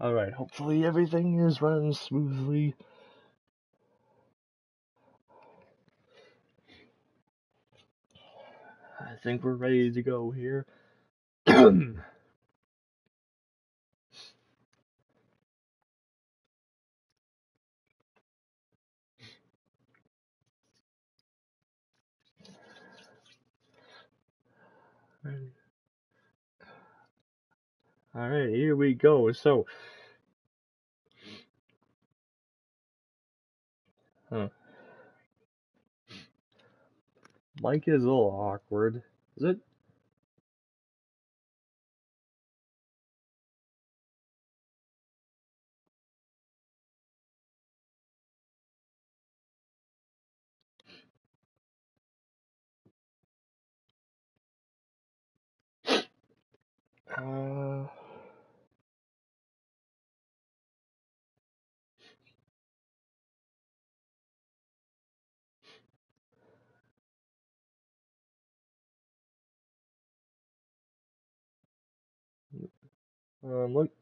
Alright, hopefully everything is running smoothly. I think we're ready to go here. Alright, here we go. So, mic is a little awkward. Is it?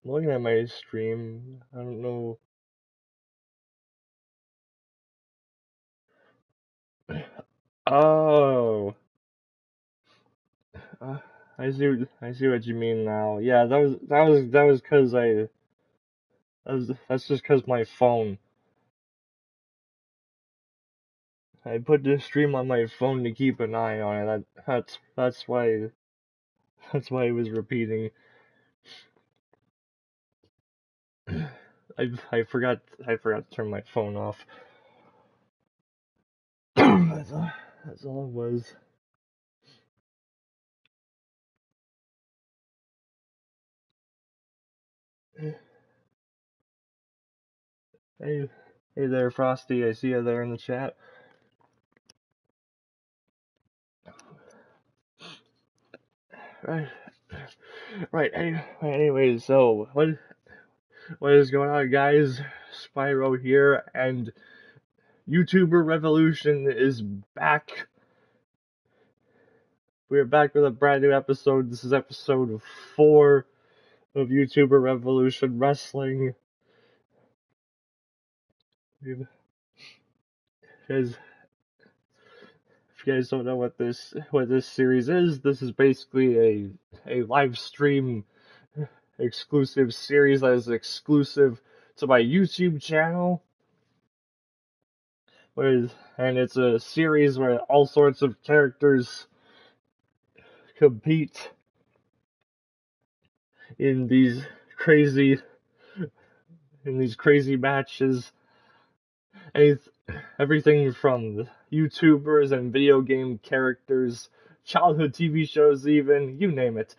Looking at my stream, I don't know. Oh, I see what you mean now. Yeah, that was because that's just because my phone. I put this stream on my phone to keep an eye on it. That's why it was repeating. I forgot to turn my phone off. That's all it was. Hey there, Frosty. I see you there in the chat. Right. Anyways, so what is going on, guys? Spyro here, and YouTuber Revolution is back. We're back with a brand new episode. This is episode 4 of YouTuber Revolution Wrestling. If you guys don't know what this series is, this is basically a live stream exclusive series that is exclusive to my YouTube channel. And it's a series where all sorts of characters compete in these crazy matches. Everything from YouTubers and video game characters, childhood TV shows, even, you name it.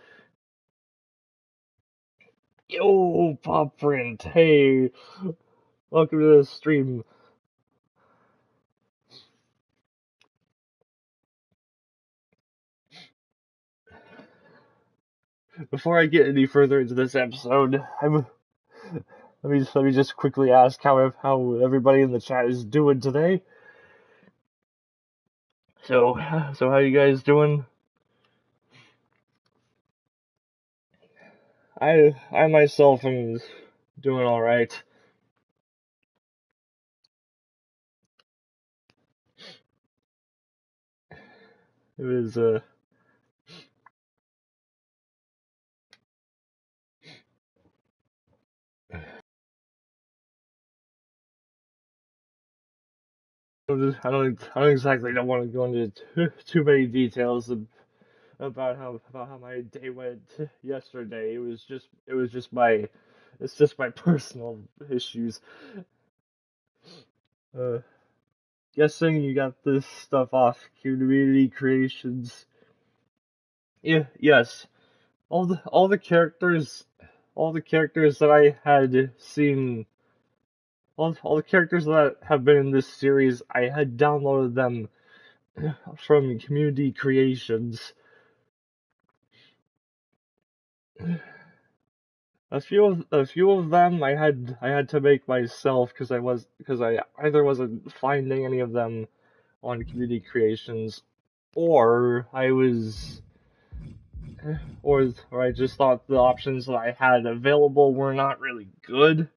Yo, Pop Print, hey, welcome to the stream. Before I get any further into this episode, let me just quickly ask how everybody in the chat is doing today. So how you guys doing? I myself am doing all right. It was I don't exactly don't want to go into too many details about how my day went yesterday. It's just my personal issues. Guessing you got this stuff off Community Creations. Yeah, yes. All the characters that I had seen, all the characters that have been in this series, I had downloaded them from Community Creations. A few of them I had to make myself because I either wasn't finding any of them on Community Creations, or I was or I just thought the options that I had available were not really good.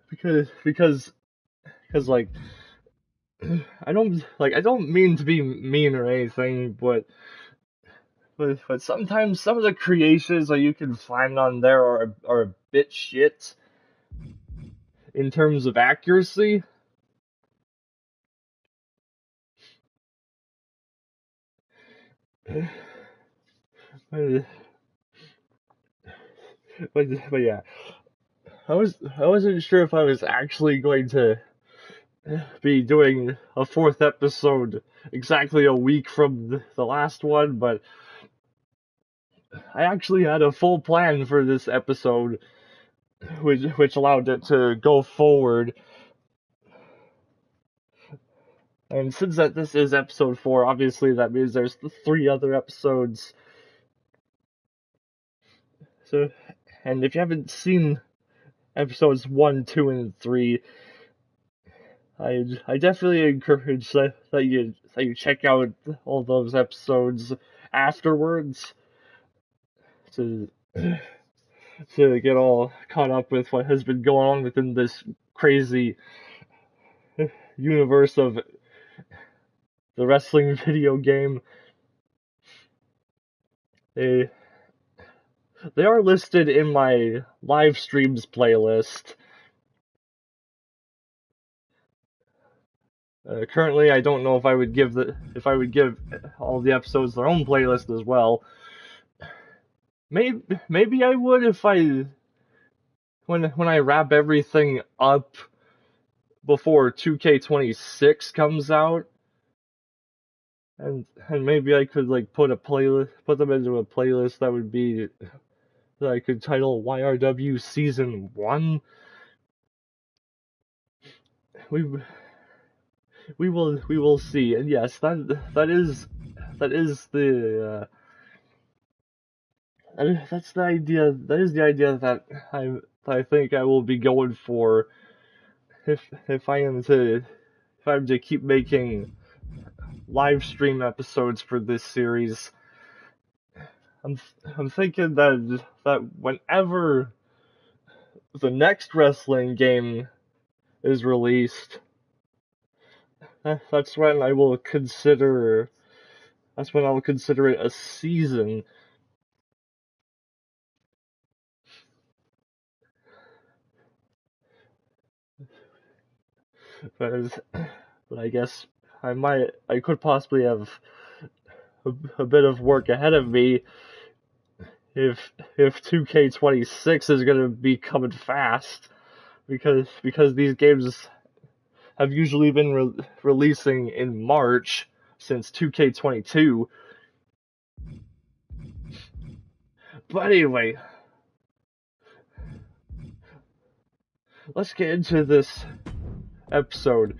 Because like I don't mean to be mean or anything, but sometimes some of the creations that you can find on there are a bit shit in terms of accuracy. But yeah, I wasn't sure if I was actually going to be doing a fourth episode exactly a week from the last one, but I actually had a full plan for this episode, which allowed it to go forward. And since this is episode 4, obviously that means there's the 3 other episodes. So, and if you haven't seen episodes 1, 2, and 3, I definitely encourage that you check out all those episodes afterwards to get all caught up with what has been going on within this crazy universe of the wrestling video game. They are listed in my live streams playlist. Currently, I don't know if I would give all the episodes their own playlist as well. Maybe I would if when I wrap everything up before 2K26 comes out, and maybe I could like put them into a playlist that I could title YRW Season 1. We will see. And yes, that is the that's the idea. That is the idea that I think I will be going for if I'm to keep making live stream episodes for this series. I'm thinking that whenever the next wrestling game is released, that's when I will consider it a season. But I guess I could possibly have a bit of work ahead of me if 2K26 is gonna be coming fast, because these games have usually been releasing in March since 2K22. But anyway, let's get into this episode,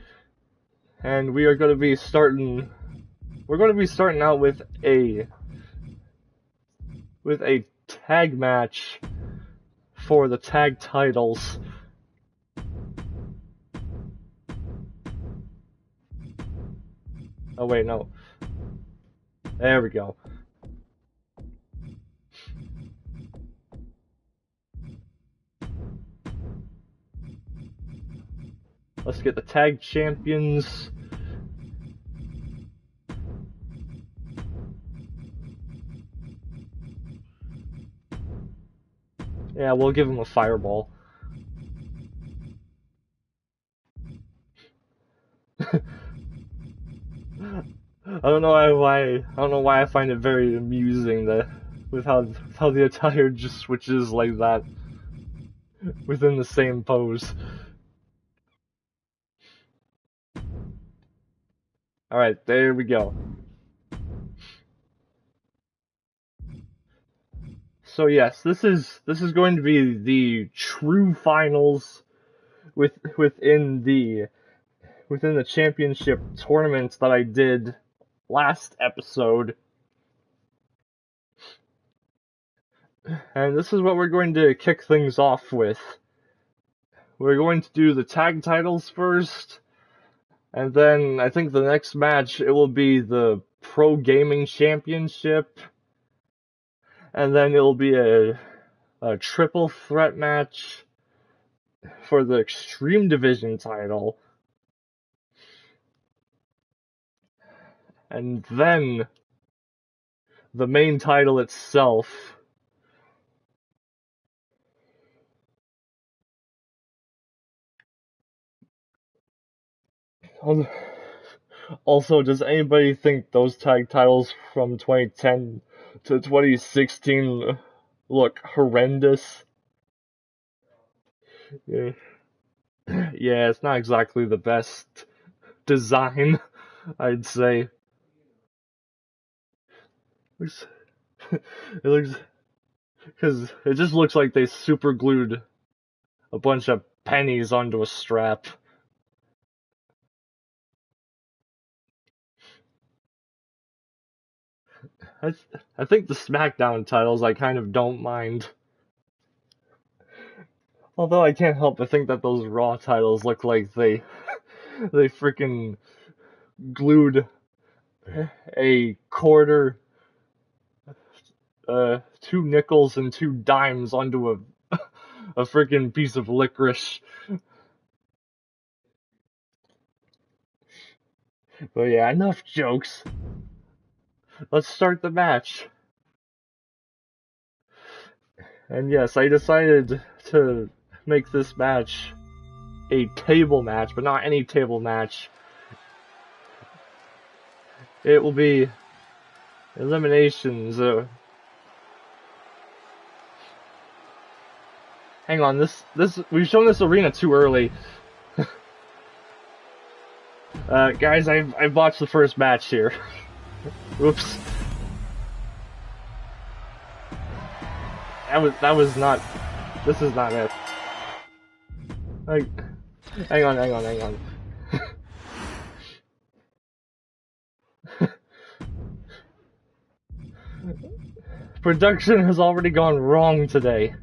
and we are going to be starting. We're going to be starting out with a tag match for the tag titles. Oh wait, no. There we go. Let's get the tag champions. Yeah, we'll give him a fireball. I don't know why I find it very amusing that with how the attire just switches like that within the same pose. Alright, there we go. So yes, this is going to be the true finals within the championship tournaments that I did last episode. And this is what we're going to kick things off with. We're going to do the tag titles first, and then I think the next match it will be the Pro Gaming Championship, and then it'll be a triple threat match for the Extreme Division title, and then the main title itself. Also, does anybody think those tag titles from 2010 to 2016 look horrendous? Yeah, yeah, it's not exactly the best design, I'd say. It looks, because it just looks like they super glued a bunch of pennies onto a strap. I think the SmackDown titles I kind of don't mind. Although I can't help but think that those Raw titles look like they freaking glued a quarter, 2 nickels and 2 dimes onto a freaking piece of licorice. But yeah, enough jokes. Let's start the match. And yes, I decided to make this match a table match, but not any table match. It will be eliminations. Hang on, we've shown this arena too early. Guys, I've watched the first match here. Oops. That was not. This is not it. Hang on. Production has already gone wrong today.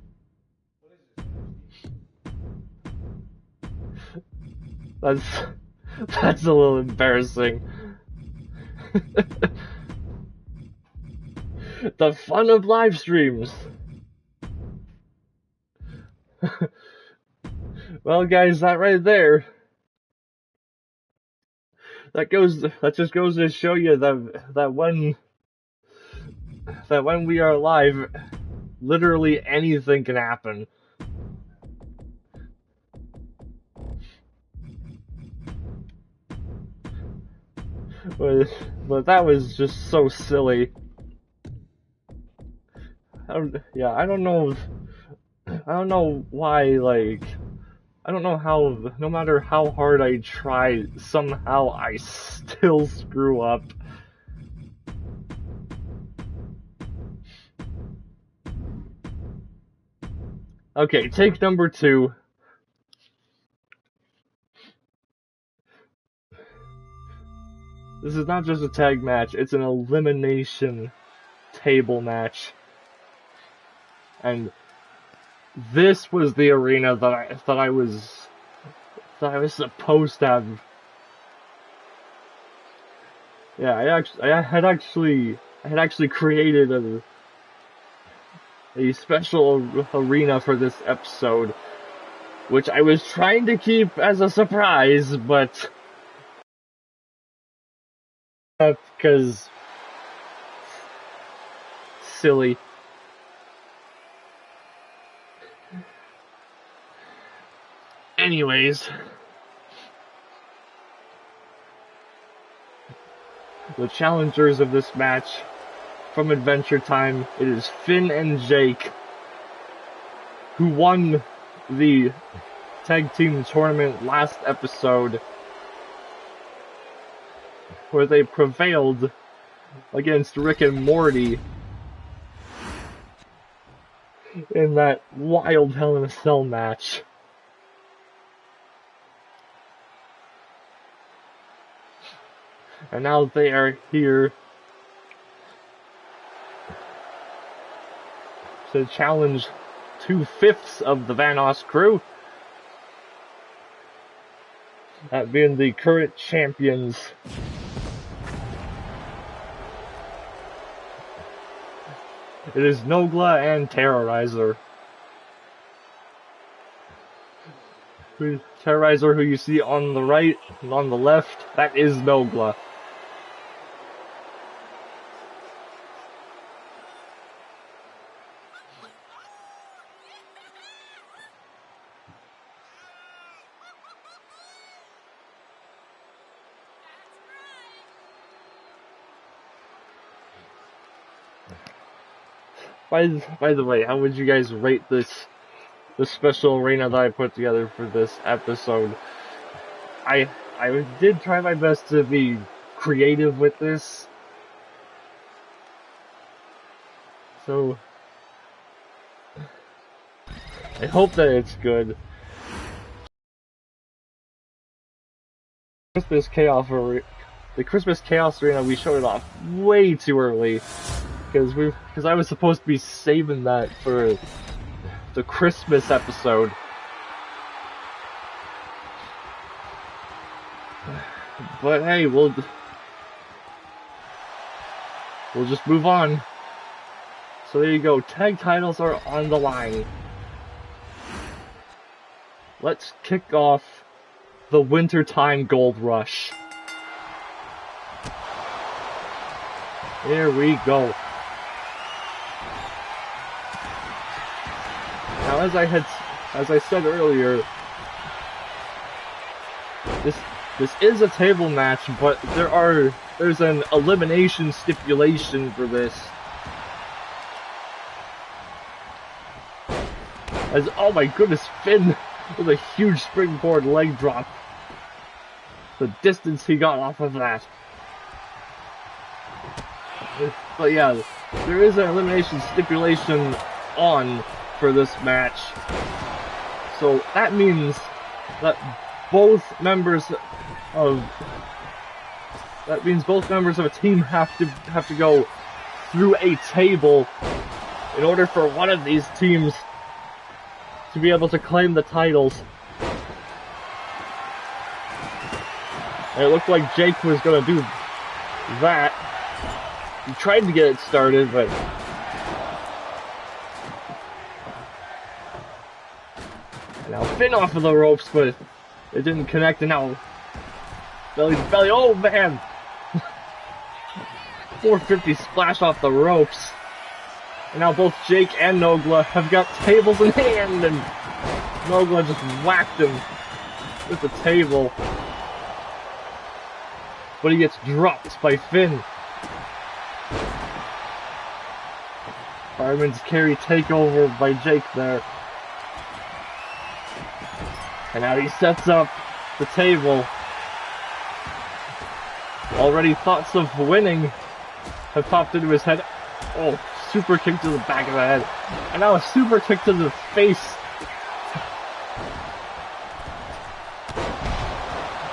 That's a little embarrassing. The fun of live streams. Well, guys, that right there. That just goes to show you that when we are live, literally anything can happen. But that was just so silly. I don't know why, like, I don't know how, no matter how hard I try, somehow I still screw up. Okay, take number 2. This is not just a tag match, it's an elimination table match. And this was the arena that I was supposed to have. Yeah, I had actually created a special arena for this episode, which I was trying to keep as a surprise, but because silly. Anyways, the challengers of this match from Adventure Time, it is Finn and Jake, who won the tag team tournament last episode, where they prevailed against Rick and Morty in that wild Hell in a Cell match. And now they are here to challenge 2/5 of the Vanos crew, that being the current champions, It is Nogla and Terrorizer. Terrorizer, who you see on the right and on the left, that is Nogla. By the way, how would you guys rate this special arena that I put together for this episode? I did try my best to be creative with this, so I hope that it's good. The Christmas Chaos Arena, we showed it off way too early because I was supposed to be saving that for the Christmas episode. But hey, we'll just move on. So there you go, tag titles are on the line. Let's kick off the Wintertime Gold Rush. Here we go. Now, as I said earlier, this is a table match, but there's an elimination stipulation for this. Oh my goodness, Finn with a huge springboard leg drop. The distance he got off of that. But yeah, there is an elimination stipulation on for this match. So that means that both members of a team have to go through a table in order for one of these teams to be able to claim the titles. And it looked like Jake was gonna do that. He tried to get it started, but and now Finn off of the ropes, but it didn't connect, and now belly to belly. Oh man! 450 splash off the ropes. And now both Jake and Nogla have got tables in hand, and Nogla just whacked him with the table. But he gets dropped by Finn. Fireman's carry takeover by Jake there. And now he sets up the table. Already thoughts of winning have popped into his head. Oh, super kick to the back of the head. And now a super kick to the face.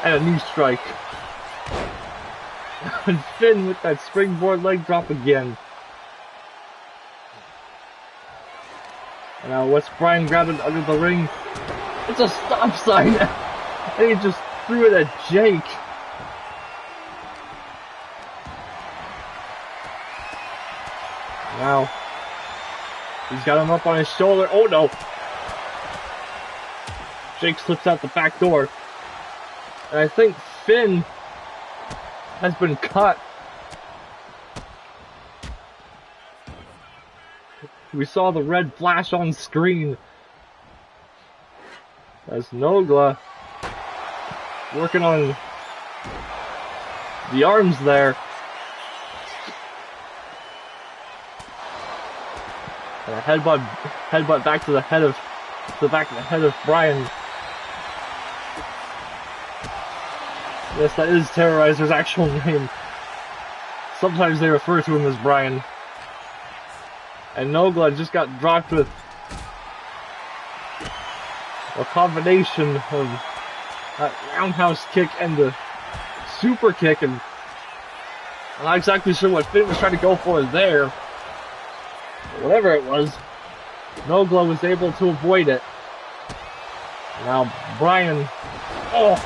And a knee strike. And Finn with that springboard leg drop again. And now Wes Bryan grabbed it under the ring. It's a stop sign. And he just threw it at Jake. Now, he's got him up on his shoulder. Oh no! Jake slips out the back door. And I think Finn has been cut. We saw the red flash on screen. As Nogla working on the arms there. And a headbutt back to the back of the head of Bryan. Yes, that is Terrorizer's actual name. Sometimes they refer to him as Bryan. And Nogla just got dropped with a combination of that roundhouse kick and the super kick, and I'm not exactly sure what Finn was trying to go for there. Whatever it was, Nogla was able to avoid it. Now Bryan, oh,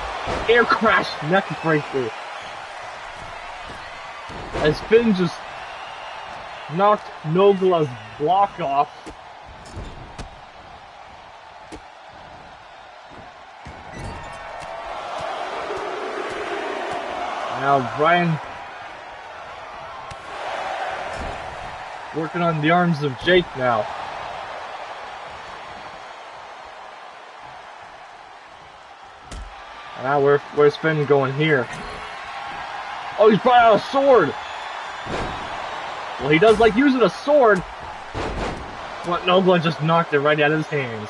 air crash neck breaker. As Finn just knocked Nogla's block off. Now Brian working on the arms of Jake now. Now where's Finn going here? Oh, he's brought out a sword! Well, he does like using a sword, but Nogla just knocked it right out of his hands.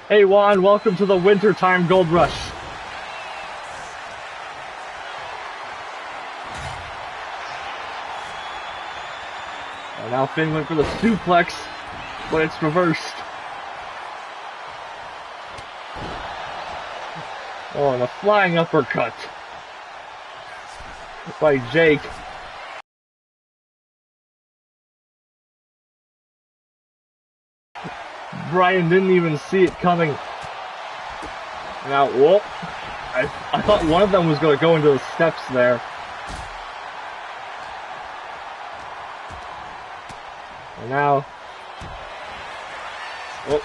Hey Juan, welcome to the wintertime gold rush. And now Finn went for the suplex, but it's reversed. Oh, and a flying uppercut by Jake. Brian didn't even see it coming. Now, whoop. I thought one of them was going to go into the steps there. And now, whoop.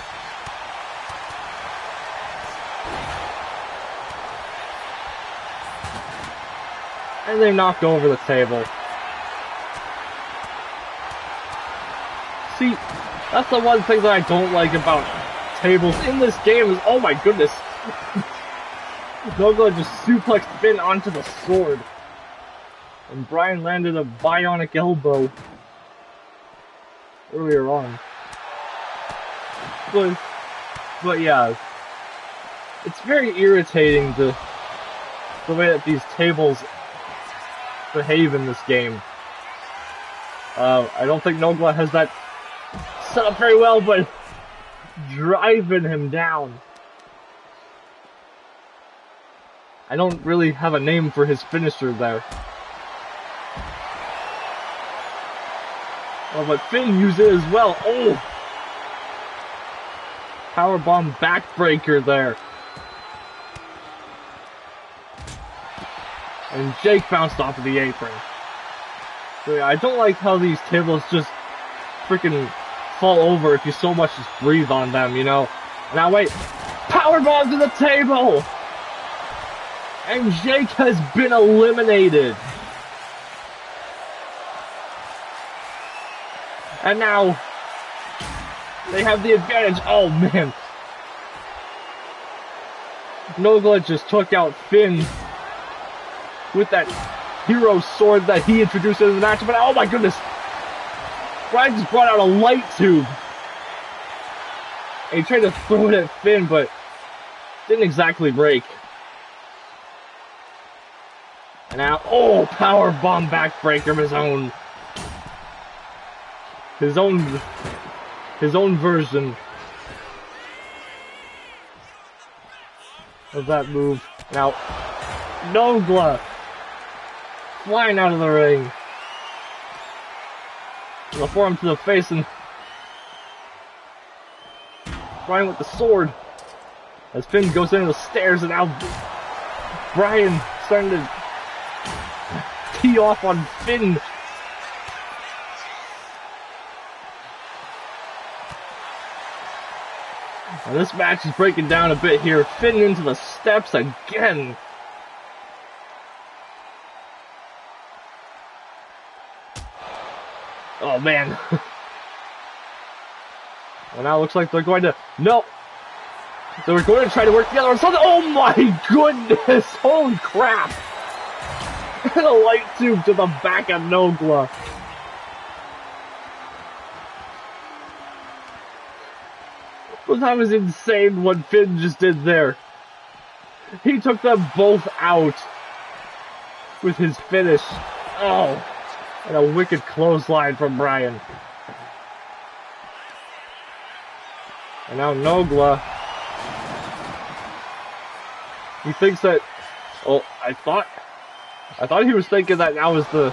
And they knocked over the table. See, that's the one thing that I don't like about tables in this game is, oh my goodness, Nogla just suplexed Finn onto the sword. And Brian landed a bionic elbow earlier on. But yeah, it's very irritating the way that these tables behave in this game. I don't think Nogla has that set up very well, but driving him down. I don't really have a name for his finisher there. Oh, but Finn used it as well. Oh! Powerbomb backbreaker there. And Jake bounced off of the apron. So yeah, I don't like how these tables just freaking fall over if you so much as breathe on them, you know? Now wait, powerbomb to the table! And Jake has been eliminated. And now, they have the advantage. Oh man. Nogla just took out Finn with that hero sword that he introduced into the match, but oh my goodness! Brian just brought out a light tube. And he tried to throw it at Finn, but didn't exactly break. And now, oh, power bomb backbreaker of his own version of that move. Now, Nogla flying out of the ring. The forearm to the face, and Brian with the sword as Finn goes into the stairs, and now Brian starting to tee off on Finn. And this match is breaking down a bit here. Finn into the steps again. Oh man. Well, now it looks like they're going to... No! So we're going to try to work together on something. Oh my goodness! Holy crap! And a light tube to the back of Nogla. Well, that was insane what Finn just did there. He took them both out with his finish. Oh! And a wicked clothesline from Brian. And now Nogla. He thinks that... Oh, I thought he was thinking that now was the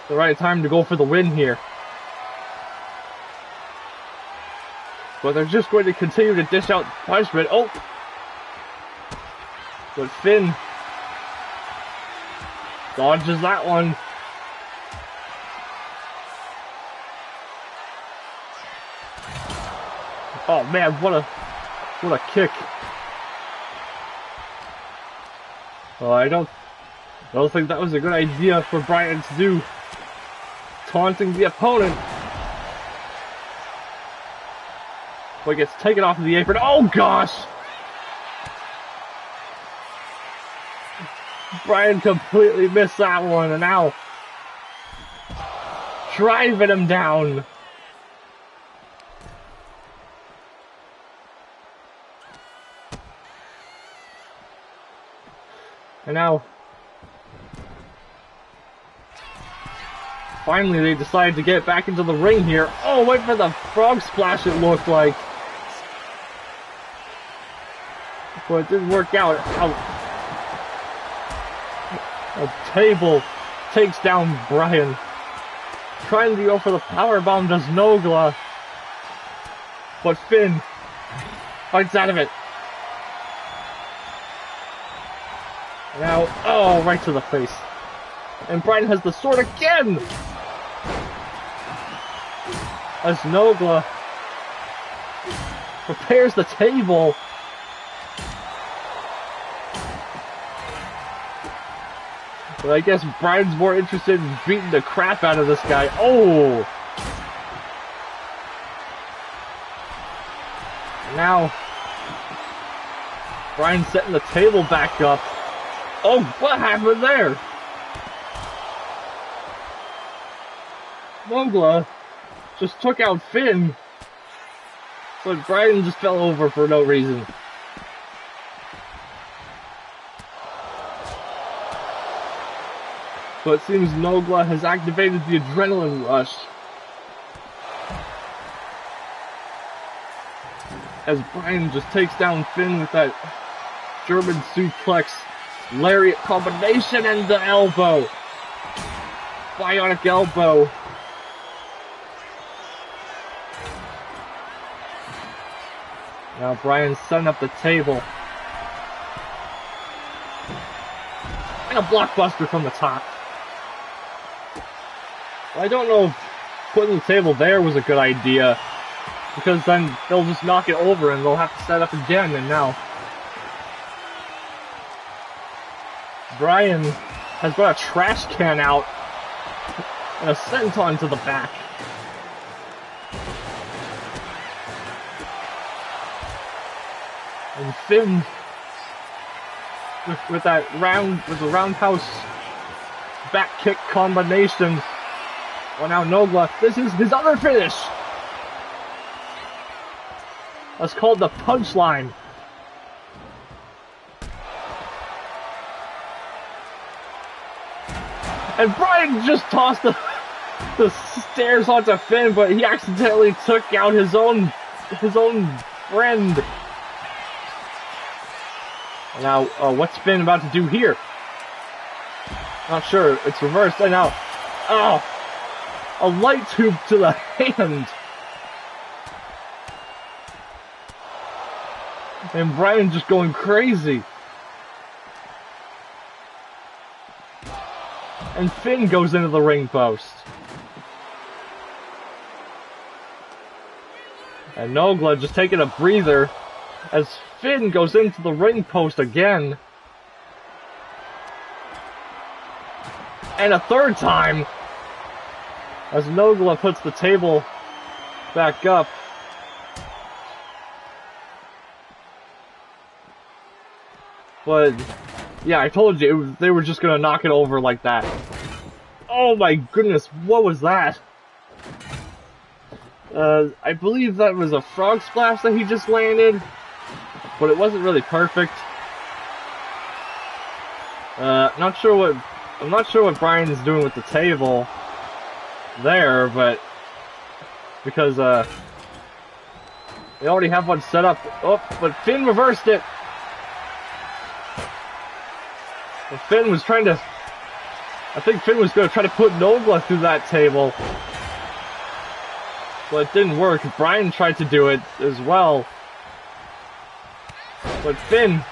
right time to go for the win here. But they're just going to continue to dish out punishment. Oh! But Finn dodges that one. Oh man, what a kick. Oh, I don't think that was a good idea for Brian to do. Taunting the opponent. But gets taken off of the apron. Oh gosh! Brian completely missed that one, and now driving him down. And now, finally they decide to get back into the ring here. Oh, wait for the frog splash it looked like. But it didn't work out. A table takes down Brian. Trying to go for the powerbomb does Nogla. But Finn fights out of it. Now, oh, right to the face. And Brian has the sword again! As Nogla prepares the table. But I guess Brian's more interested in beating the crap out of this guy. Oh! Now, Brian's setting the table back up. Oh, what happened there? Nogla just took out Finn, but Brian just fell over for no reason. But it seems Nogla has activated the adrenaline rush. As Brian just takes down Finn with that German suplex, lariat combination, and the elbow. Bionic elbow. Now Brian's setting up the table. And a blockbuster from the top. I don't know if putting the table there was a good idea, because then they'll just knock it over and they'll have to set up again, and now Brian has brought a trash can out and a senton to the back. And Finn with the roundhouse back kick combination. Well, now Nogla, this is his other finish. That's called the punchline. And Brian just tossed the stairs onto Finn, but he accidentally took out his own friend. Now, what's Finn about to do here? Not sure. It's reversed. And now, oh, a light tube to the hand. And Brian just going crazy. And Finn goes into the ring post. And Nogla just taking a breather as Finn goes into the ring post again. And a third time as Nogla puts the table back up. But yeah, I told you, they were just gonna knock it over like that. Oh my goodness, what was that? I believe that was a frog splash that he just landed, but it wasn't really perfect. I'm not sure what Brian is doing with the table there, but because they already have one set up. Oh, but Finn reversed it. And Finn was trying to, I think Finn was going to try to put Nogla through that table. But it didn't work. Brian tried to do it as well. But Finn,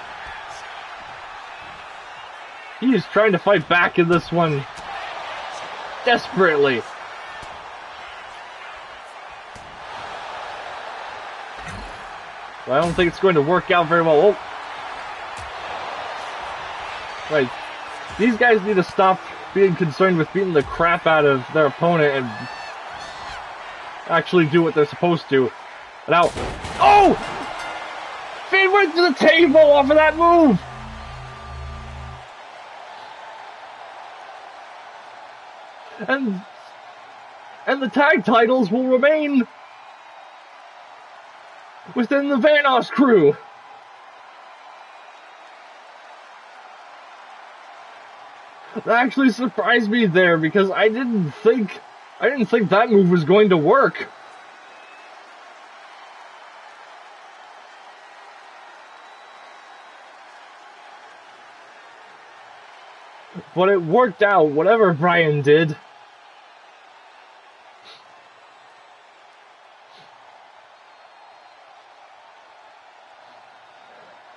he is trying to fight back in this one desperately. I don't think it's going to work out very well. Oh. Right. These guys need to stop being concerned with beating the crap out of their opponent and actually do what they're supposed to. Now, oh! Finn went to the table off of that move! And the tag titles will remain within the Vanos crew. That actually surprised me there because I didn't think that move was going to work. But it worked out, whatever Brian did.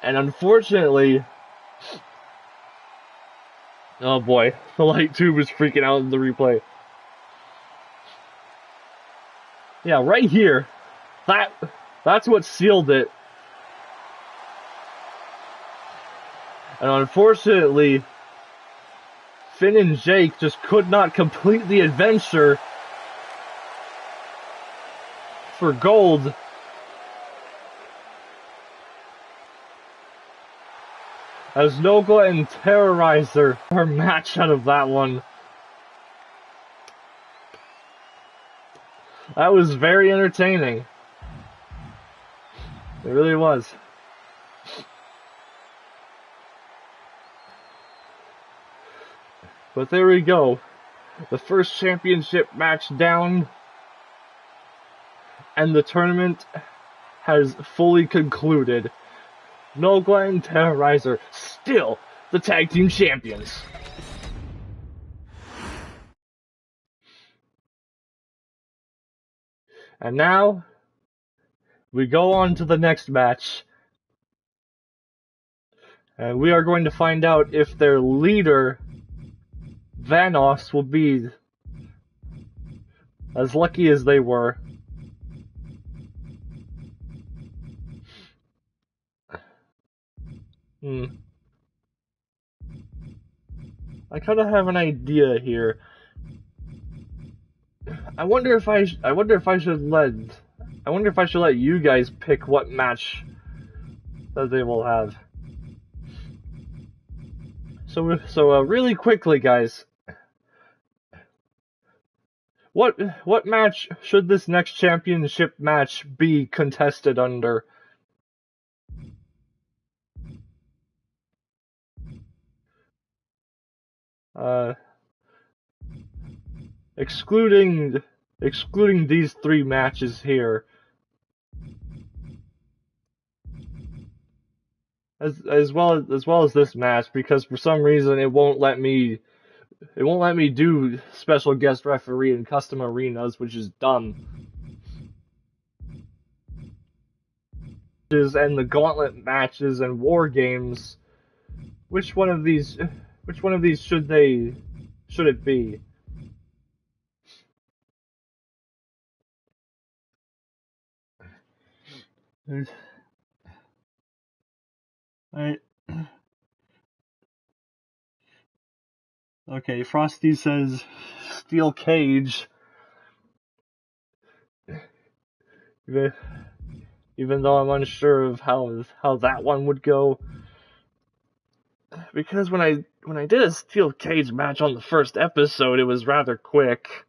And unfortunately, oh boy, the light tube is freaking out in the replay. Yeah, right here. That's what sealed it. And unfortunately, Finn and Jake just could not complete the adventure for gold. As Nogla and Terrorizer are match out of that one. That was very entertaining. It really was. But there we go. The first championship match down. And the tournament has fully concluded. Nogla and Terrorizer still the tag team champions. And now we go on to the next match. And we are going to find out if their leader, Vanos, will be as lucky as they were. I kind of have an idea here. I wonder if I should let you guys pick what match that they will have. So really quickly, guys. What match should this next championship match be contested under? Excluding these three matches here, as well as this match, because for some reason it won't let me do special guest referee in custom arenas, which is dumb. And the gauntlet matches and war games. Which one of these should it be? Okay, Frosty says steel cage. Even though I'm unsure of how that one would go. Because when I did a steel cage match on the first episode, it was rather quick.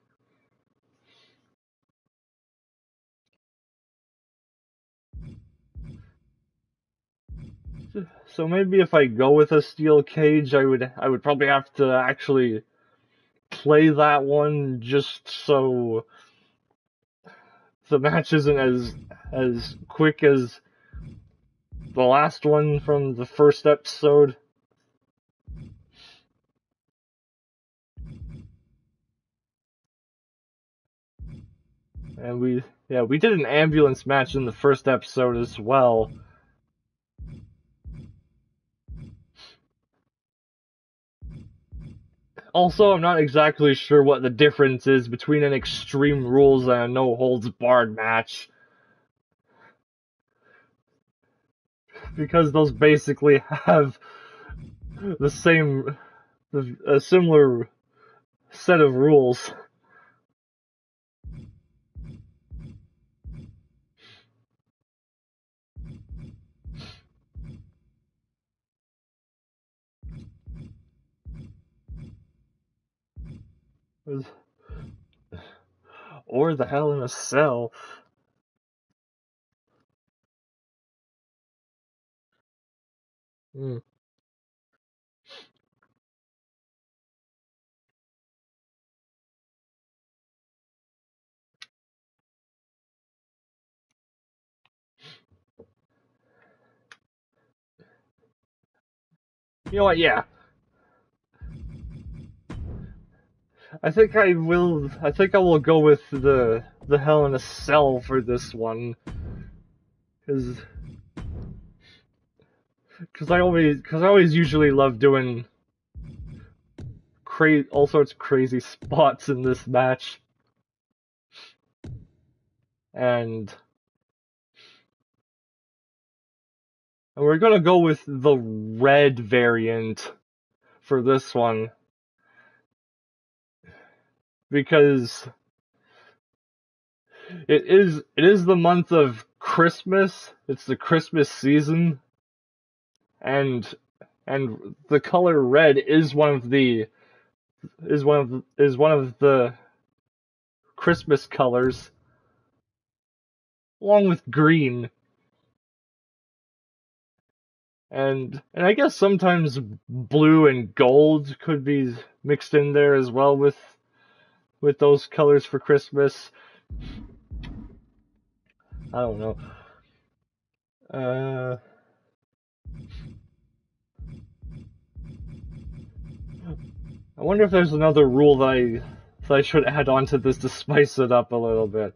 So maybe if I go with a steel cage, I would probably have to actually play that one just so the match isn't as quick as the last one from the first episode. And we did an ambulance match in the first episode as well. Also, I'm not exactly sure what the difference is between an Extreme Rules and a no-holds-barred match. because those basically have a similar set of rules. Or the Hell in a Cell. Mm. You know what? Yeah. I think I will go with the Hell in a Cell for this one, because I always usually love doing all sorts of crazy spots in this match, and we're gonna go with the red variant for this one, because it is the month of Christmas. It's the Christmas season, and the color red is one of the Christmas colors, along with green. And I guess sometimes blue and gold could be mixed in there as well with those colors for Christmas. I don't know. I wonder if there's another rule that I should add on to this to spice it up a little bit.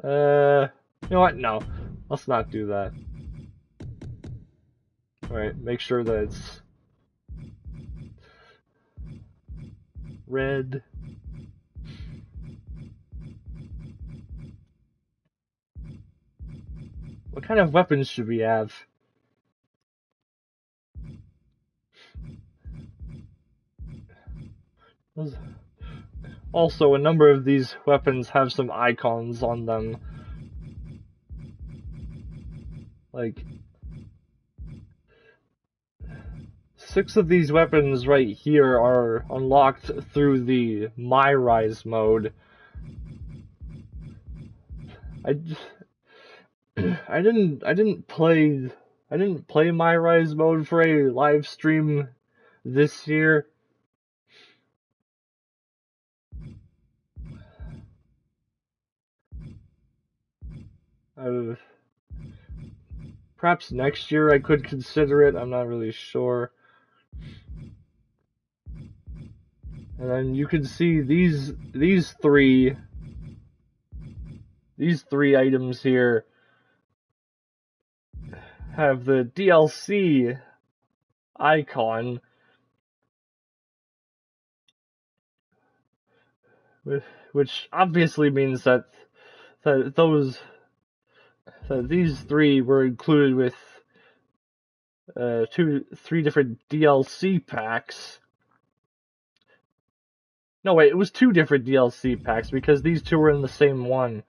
You know what? No. Let's not do that. Alright, make sure that it's red. What kind of weapons should we have? Also, a number of these weapons have some icons on them. Like, 6 of these weapons right here are unlocked through the My Rise mode. I didn't play My Rise mode for a live stream this year. Perhaps next year I could consider it. I'm not really sure. And then you can see these three items here have the DLC icon, which obviously means that these 3 were included with 3 different DLC packs. No, wait, it was 2 different DLC packs because these 2 were in the same one.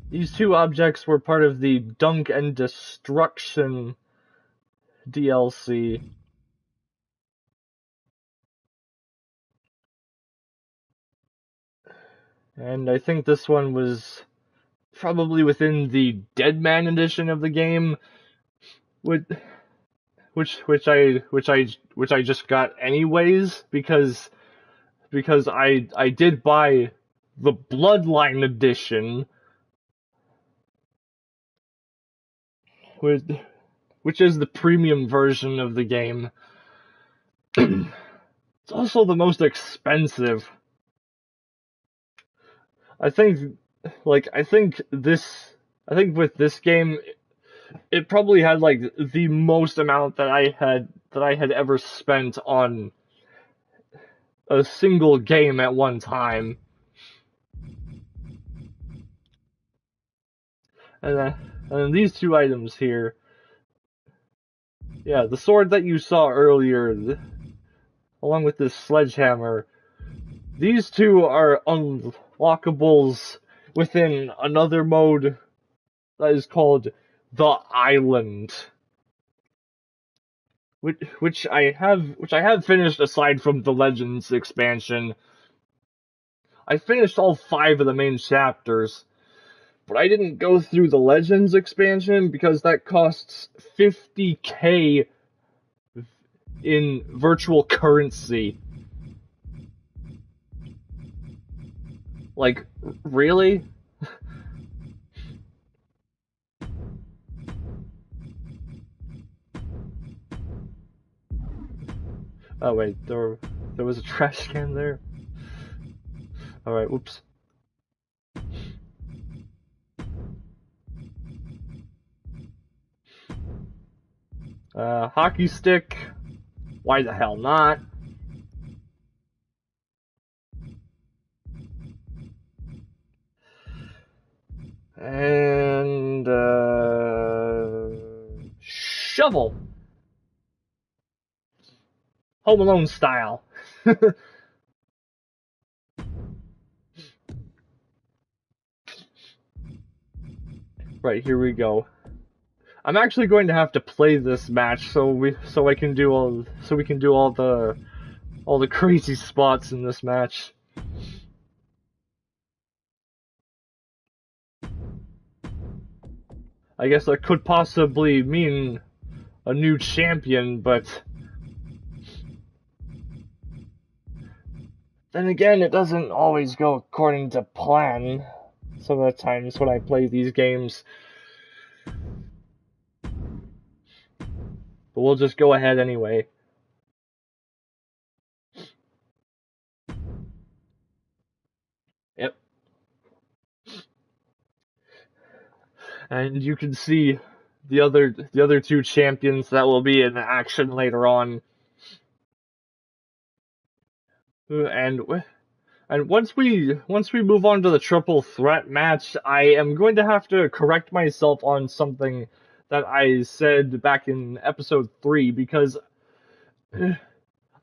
These 2 objects were part of the Dunk and Destruction DLC. And I think this one was probably within the Deadman edition of the game, which I just got anyways because I did buy the Bloodline edition, which is the premium version of the game. It's also the most expensive. I think with this game, it probably had like the most amount that I had ever spent on a single game at one time. And then these two items here. Yeah, the sword that you saw earlier, along with this sledgehammer, these two are unlockables within another mode that is called the Island, which I have finished aside from the Legends expansion. I finished all 5 of the main chapters, but I didn't go through the Legends expansion because that costs 50k in virtual currency. Like, really? Oh wait, there was a trash can there. Alright, whoops. Hockey stick. Why the hell not? And, shovel. Home Alone style. Right, here we go. I'm actually going to have to play this match so we can do all the crazy spots in this match. I guess that could possibly mean a new champion, but then again, it doesn't always go according to plan some of the times when I play these games. But we'll just go ahead anyway. Yep. And you can see the other 2 champions that will be in action later on. And once we move on to the triple threat match, I am going to have to correct myself on something that I said back in episode 3 because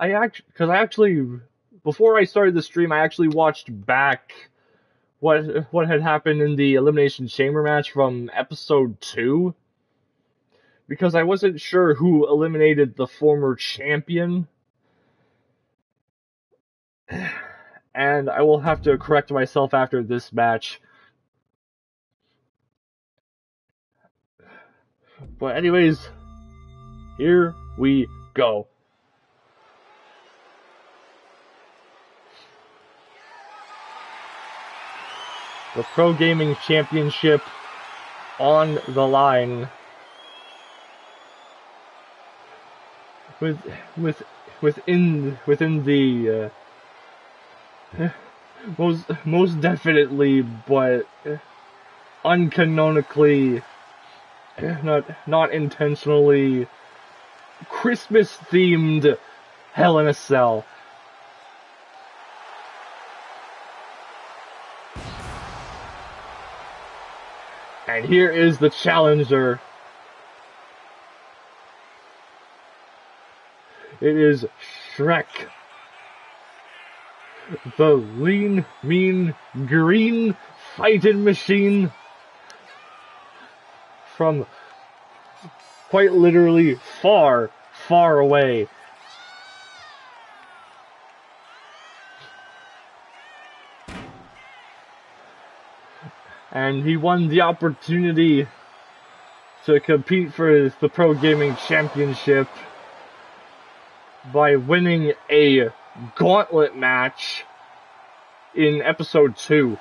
I actually before I started the stream I actually watched back what had happened in the Elimination Chamber match from episode 2 because I wasn't sure who eliminated the former champion. And I will have to correct myself after this match. But anyways, here we go. The Pro Gaming Championship on the line. Within the most definitely, but uncanonically, not intentionally, Christmas themed Hell in a Cell. And here is the challenger. It is Shrek. The lean, mean, green fighting machine from quite literally far, far away. And he won the opportunity to compete for the Pro Gaming Championship by winning a gauntlet match in episode 2.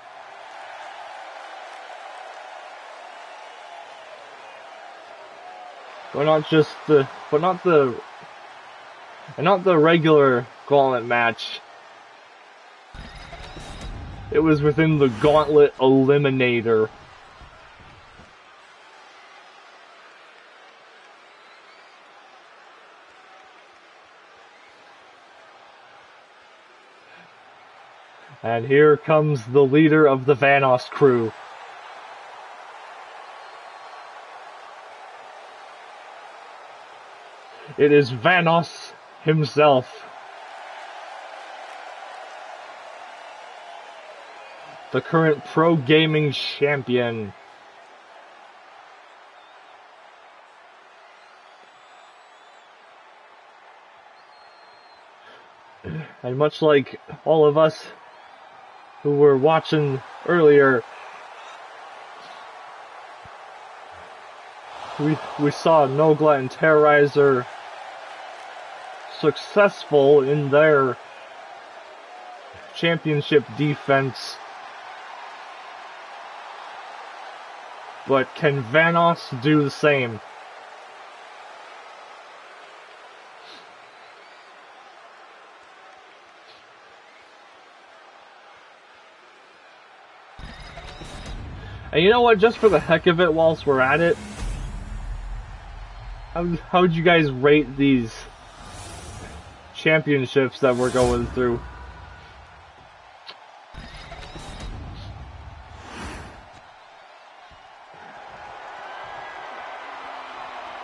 Not the regular gauntlet match. It was within the Gauntlet Eliminator. And here comes the leader of the Vanos crew. It is Vanos himself. The current pro gaming champion. And much like all of us who were watching earlier, we saw Nogla and Terrorizer successful in their championship defense. But can Vanos do the same? And you know what, just for the heck of it, whilst we're at it, how would you guys rate these championships that we're going through?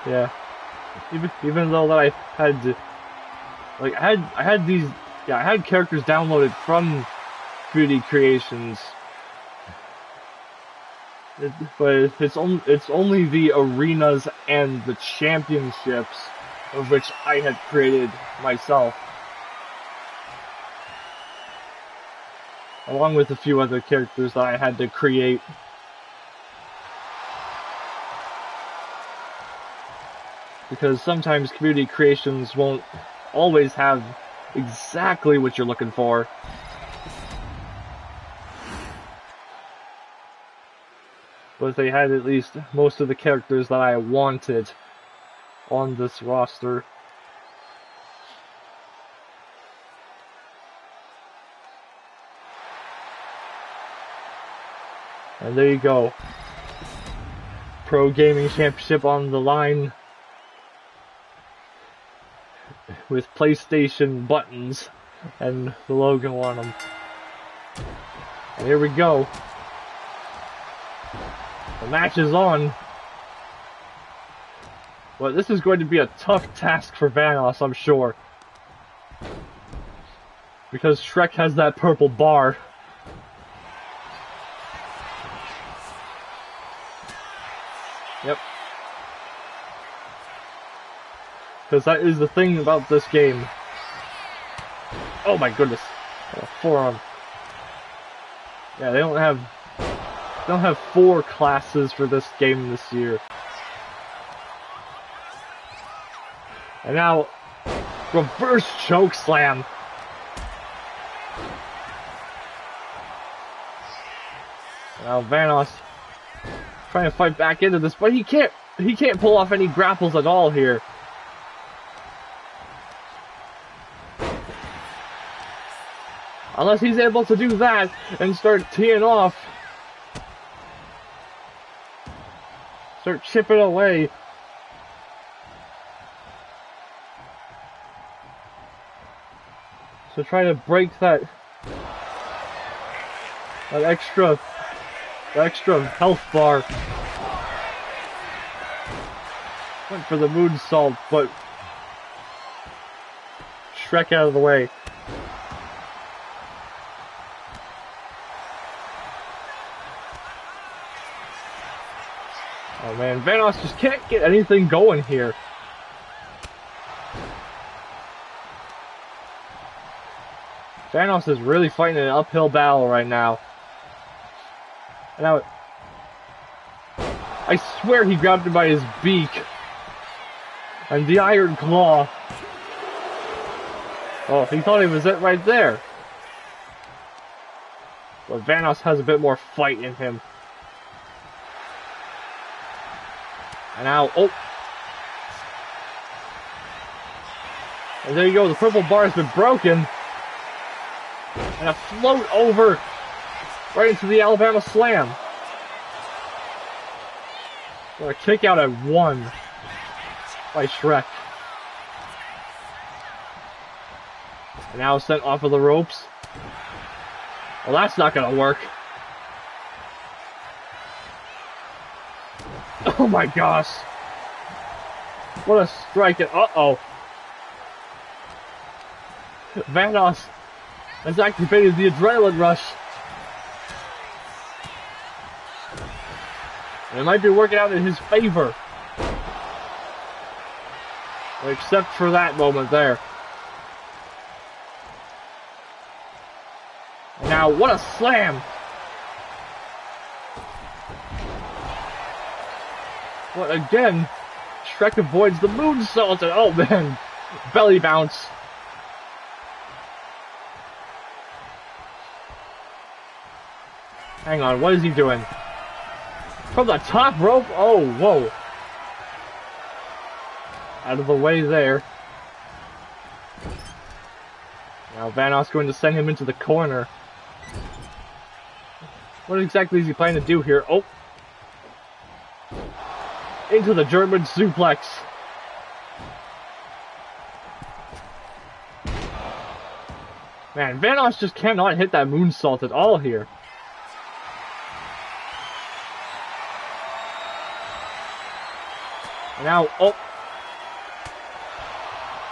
Yeah, even though that I had, like, I had these, yeah, I had characters downloaded from Beauty Creations. But it's only the arenas and the championships of which I had created myself, along with a few other characters that I had to create. Because sometimes community creations won't always have exactly what you're looking for. But they had at least most of the characters that I wanted on this roster. And there you go. Pro Gaming Championship on the line. With PlayStation buttons and the logo on them. And here we go. The match is on. Well, this is going to be a tough task for Vanos, I'm sure. Because Shrek has that purple bar. Yep. Because that is the thing about this game. Oh my goodness. Oh, forearm. Yeah, they don't have 4 classes for this game this year. And now, reverse choke slam. Now Vanos trying to fight back into this, but he can't pull off any grapples at all here. Unless he's able to do that and start teeing off. Start chipping away. So try to break that extra health bar. Went for the moonsault, but Shrek out of the way. Oh man, Vanos just can't get anything going here. Vanos is really fighting an uphill battle right now. And now, I swear he grabbed him by his beak. And the iron claw. Oh, he thought he was it right there. But Vanos has a bit more fight in him. And now, oh. And there you go, the purple bar has been broken. And a float over right into the Alabama Slam. So a kick out at 1 by Shrek. And now sent off of the ropes. Well, that's not gonna work. Oh my gosh. What a strike. Uh-oh. Vanos has activated the adrenaline rush. And it might be working out in his favor. Except for that moment there. Now, what a slam! But again, Shrek avoids the moonsault and oh man, belly bounce. Hang on, what is he doing? From the top rope? Oh, whoa. Out of the way there. Now Vanos going to send him into the corner. What exactly is he planning to do here? Oh. Into the German suplex. Man, Vanos just cannot hit that moonsault at all here. And now, oh.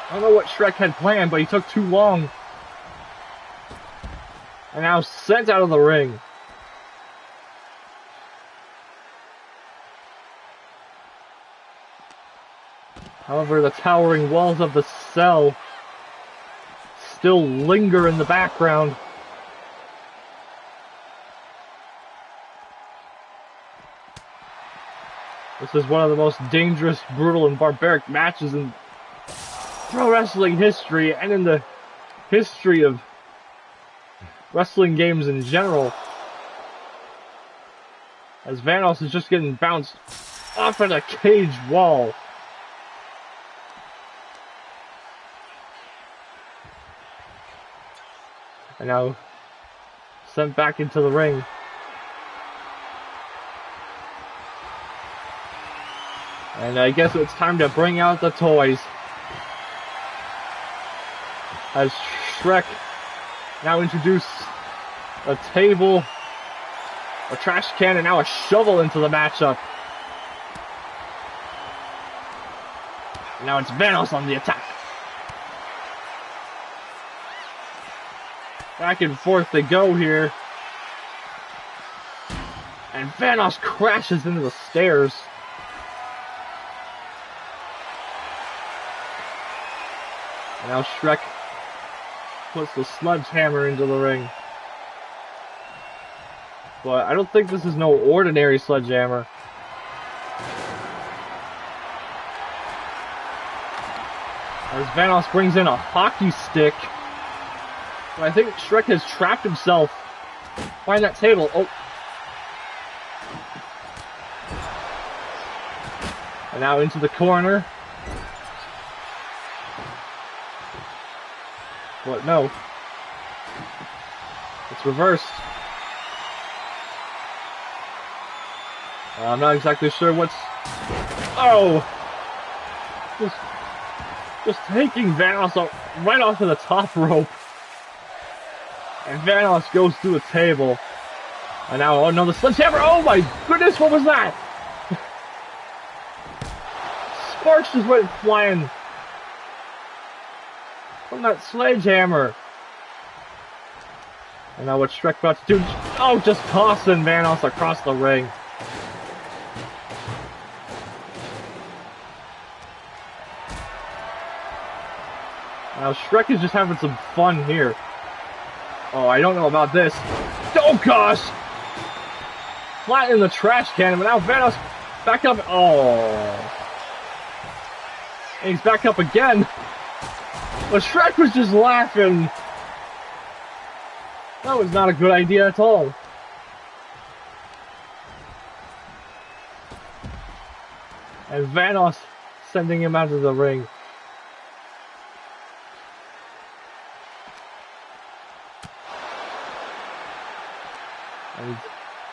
I don't know what Shrek had planned, but he took too long. And now sent out of the ring. However, the towering walls of the cell still linger in the background. This is one of the most dangerous, brutal, and barbaric matches in pro wrestling history and in the history of wrestling games in general. As Vanos is just getting bounced off at a cage wall. And now sent back into the ring. And I guess it's time to bring out the toys. As Shrek now introduced a table, a trash can, and now a shovel into the matchup. And now it's Vanos on the attack. Back and forth they go here. And Vanos crashes into the stairs. And now Shrek puts the sledgehammer into the ring. But I don't think this is no ordinary sledgehammer. As Vanos brings in a hockey stick. But I think Shrek has trapped himself behind that table. Oh. And now into the corner. But no. It's reversed. I'm not exactly sure what's... Oh! Just taking Vanos right off of the top rope. And Vanos goes through a table. And now, oh no, the sledgehammer! Oh my goodness, what was that? Sparks just went flying from that sledgehammer. And now what's Shrek about to do? Oh, just tossing Vanos across the ring. Now Shrek is just having some fun here. Oh, I don't know about this. Oh gosh! Flat in the trash can, but now Vanos back up. Oh. And he's back up again. But Shrek was just laughing. That was not a good idea at all. And Vanos sending him out of the ring.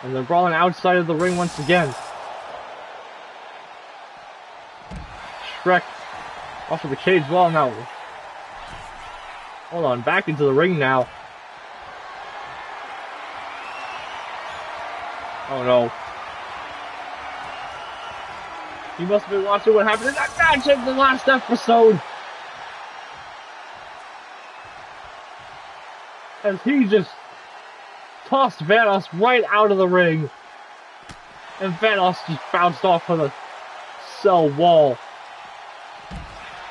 And they're brawling outside of the ring once again. Shrek off of the cage wall now. Hold on, back into the ring now. Oh no. He must have been watching what happened in that match in the last episode. As he just tossed Vanos right out of the ring. And Vanos just bounced off of the cell wall.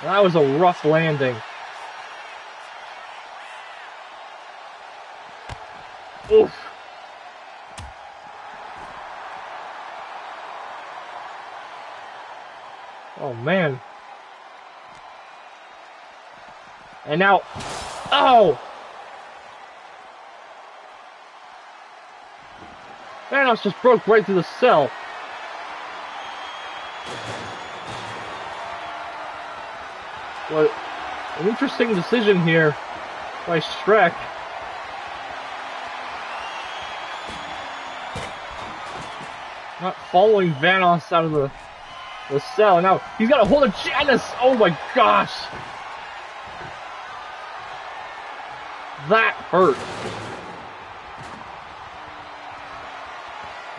And that was a rough landing. Oof. Oh man. And now, oh! Vanos just broke right through the cell. What an interesting decision here by Shrek. Not following Vanos out of the cell. Now he's got a hold of Janice. Oh my gosh. That hurt.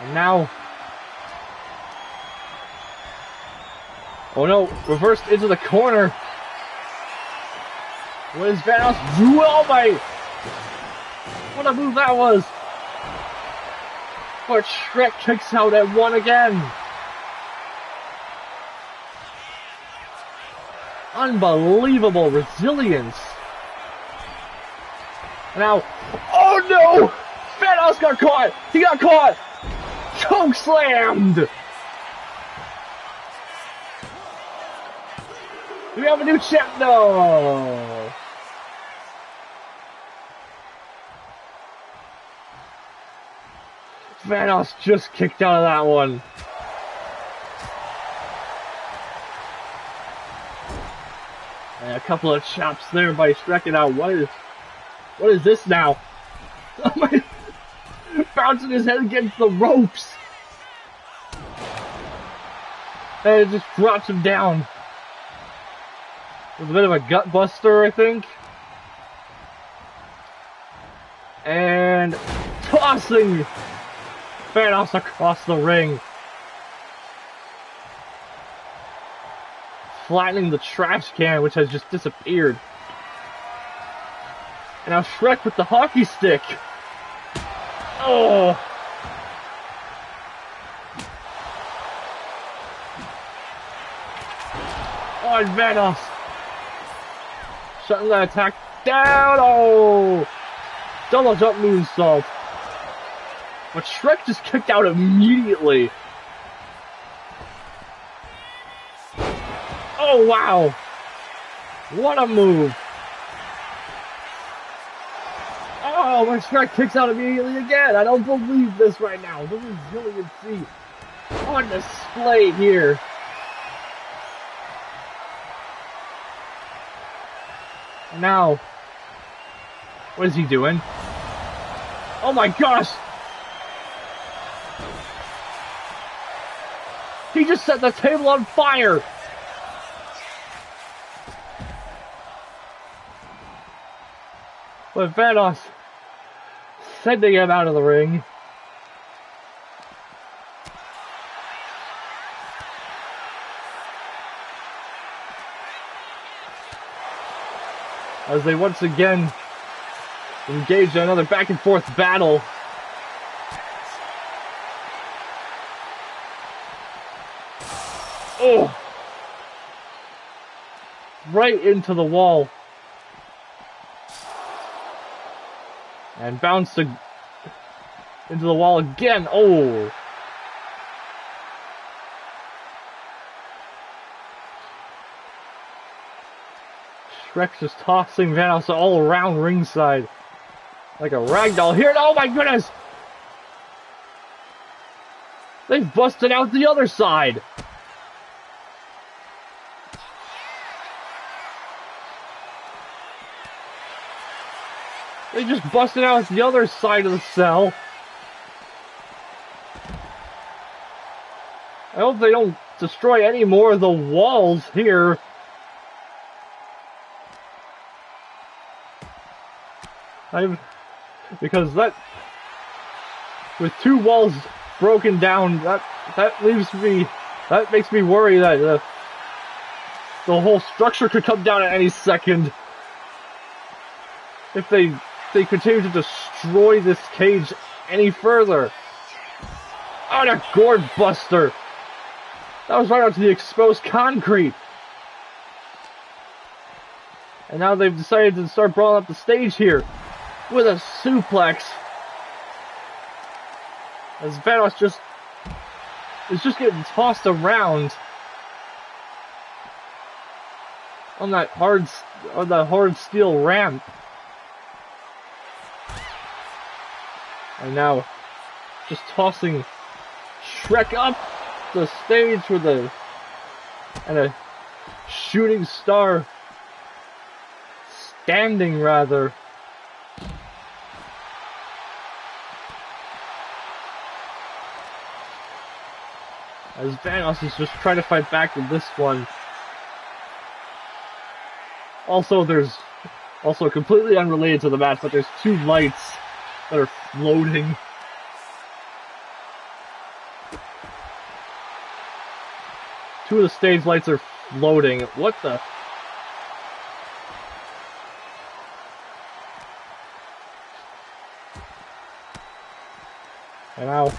And now, oh no, reversed into the corner. What is Vanos? Oh my! What a move that was! But Shrek kicks out at one again. Unbelievable resilience. Now, oh no! Vanos got caught! He got caught! Choke slammed! Do we have a new champ? No! Vanos just kicked out of that one. And a couple of chops there by Shrek. Out. What is this now? Oh my! Bouncing his head against the ropes. And it just drops him down. With a bit of a gut buster, I think. And tossing Vanos across the ring. Flattening the trash can, which has just disappeared. And now Shrek with the hockey stick. Oh! Oh, and Vanos shutting that attack down. Oh! Double jump moonsault. But Shrek just kicked out immediately. Oh, wow. What a move. Oh, but Shrek kicks out immediately again. I don't believe this right now. The resiliency on display here. Now, what is he doing? Oh my gosh! He just set the table on fire! But Vanos sending him out of the ring. As they once again engage in another back and forth battle. Oh! Right into the wall. And bounced into the wall again. Oh! Shrek's just tossing Vanos all around ringside. Like a ragdoll here. Oh my goodness! They've busted out the other side. They just busted out the other side of the cell. I hope they don't destroy any more of the walls here. Because that, with two walls broken down. That makes me worry that the whole structure could come down at any second if they continue to destroy this cage any further. Oh, that gourd buster! That was right onto the exposed concrete. And now they've decided to start brawling up the stage here with a suplex. As Vanos is just getting tossed around on that hard steel ramp. And now just tossing Shrek up the stage with a shooting star standing rather. As Vanos is just trying to fight back with this one. Also, there's completely unrelated to the match, but there's two lights that are floating. Two of the stage lights are floating. What the? And now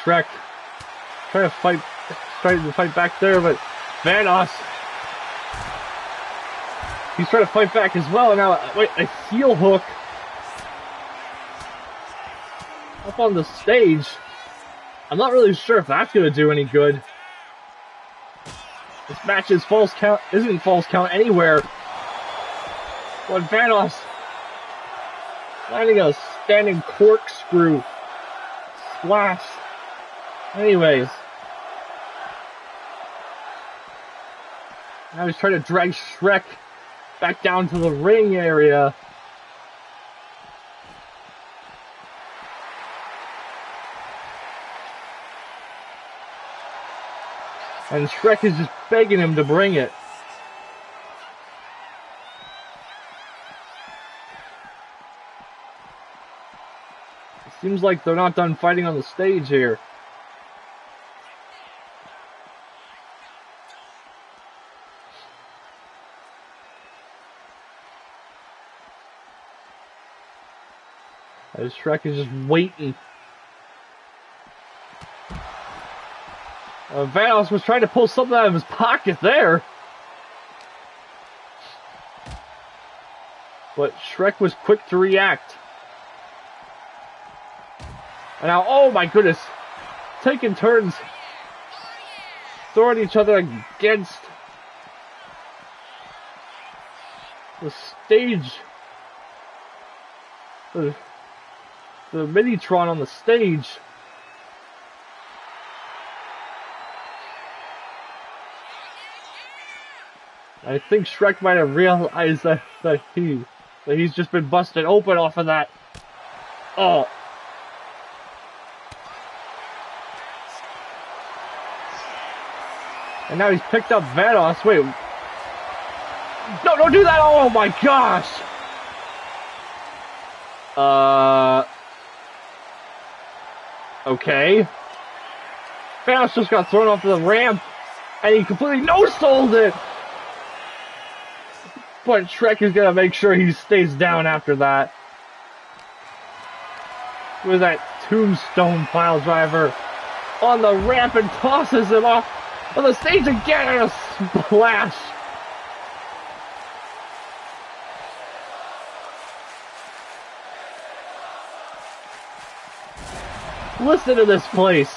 Shrek trying to fight back there, but Vanos, he's trying to fight back as well. And now, wait, a heel hook up on the stage. I'm not really sure if that's going to do any good. This match isn't false count anywhere. But Vanos landing a standing corkscrew splash. Anyways, now he's trying to drag Shrek back down to the ring area. And Shrek is just begging him to bring it. It seems like they're not done fighting on the stage here. As Shrek is just waiting. Vanos was trying to pull something out of his pocket there. But Shrek was quick to react. And now, oh my goodness, taking turns throwing each other against the stage. The Minitron on the stage. I think Shrek might have realized that he's just been busted open off of that. Oh. And now he's picked up Vanos. Wait. No, don't do that! Oh my gosh! Okay. Vanos just got thrown off the ramp, and he completely no-sold it! But Shrek is gonna make sure he stays down after that. With that tombstone pile driver on the ramp and tosses him off on the stage again and a splash. Listen to this place.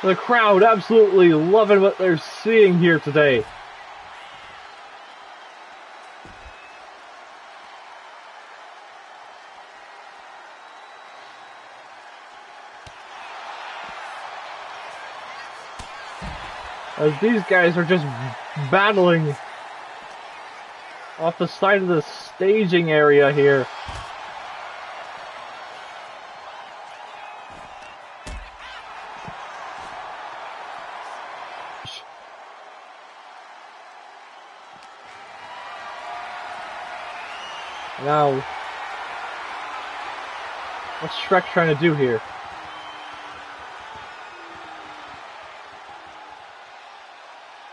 The crowd absolutely loving what they're seeing here today. As these guys are just battling off the side of the staging area here. Now, what's Shrek trying to do here?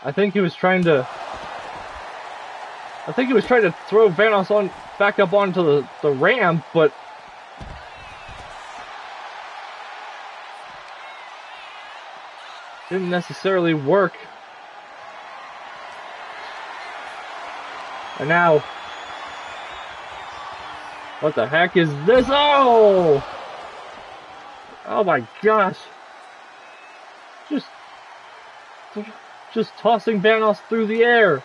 I think he was trying to throw Vanos back up onto the ramp, but didn't necessarily work. And now, what the heck is this? Oh! Oh my gosh. Just tossing Vanos through the air.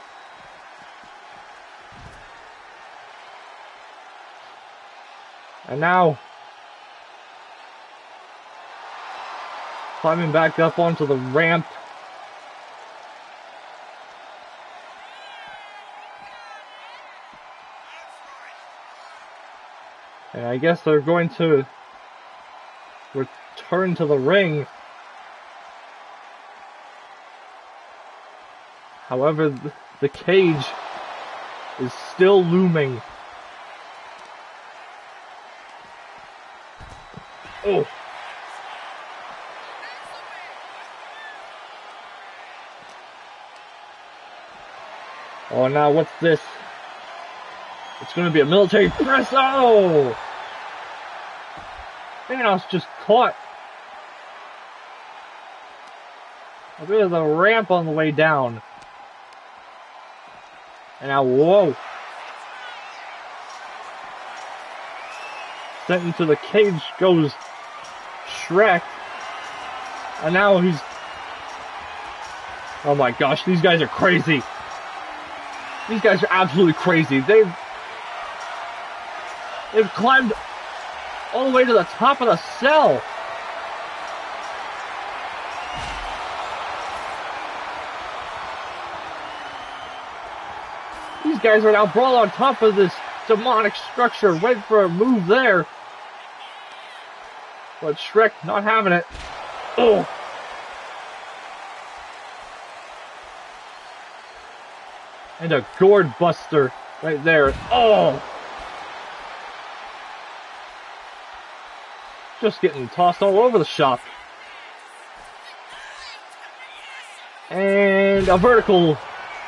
And now, climbing back up onto the ramp. And I guess they're going to return to the ring. However, the cage is still looming. Oh. Oh, now what's this? It's going to be a military press. Oh! Thanos just caught a bit of the ramp on the way down. And now, whoa! Sent into the cage goes Shrek. And now he's... Oh my gosh, these guys are crazy. These guys are absolutely crazy. They've climbed all the way to the top of the cell. These guys are now brawling on top of this demonic structure, waiting for a move there. But Shrek not having it. Oh! And a gourd buster right there. Oh! Just getting tossed all over the shop. And a vertical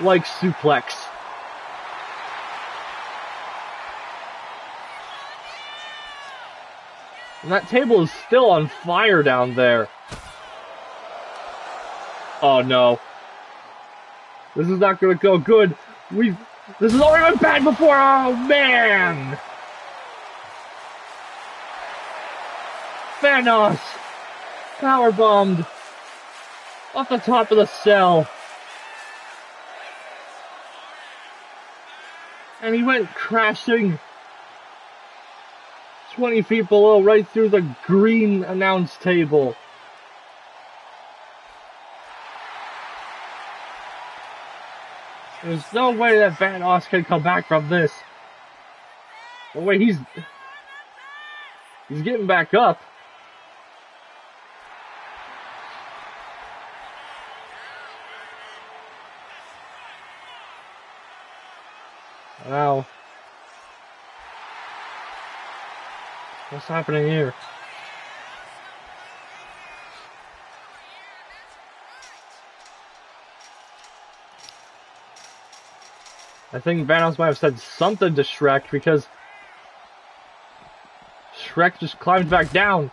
like suplex. And that table is still on fire down there. Oh no. This is not gonna go good. This has already been bad before. Oh man! Thanos powerbombed off the top of the cell. And he went crashing 20 feet below, right through the green announce table. There's no way that Thanos can come back from this. Oh wait, he's getting back up. Wow. What's happening here? I think Thanos might have said something to Shrek because Shrek just climbed back down.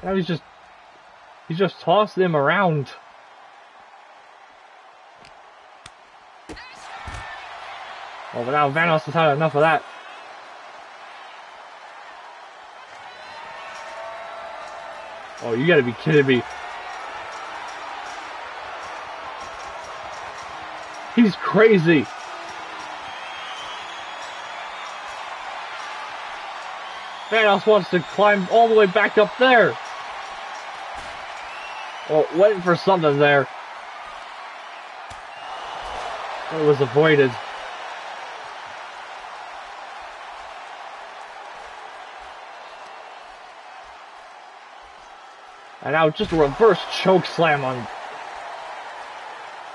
Now he's just tossing him around. Oh, but now Thanos has had enough of that. Oh, you gotta be kidding me. He's crazy. Thanos wants to climb all the way back up there. Well, waiting for something there. It was avoided. And now just a reverse choke slam on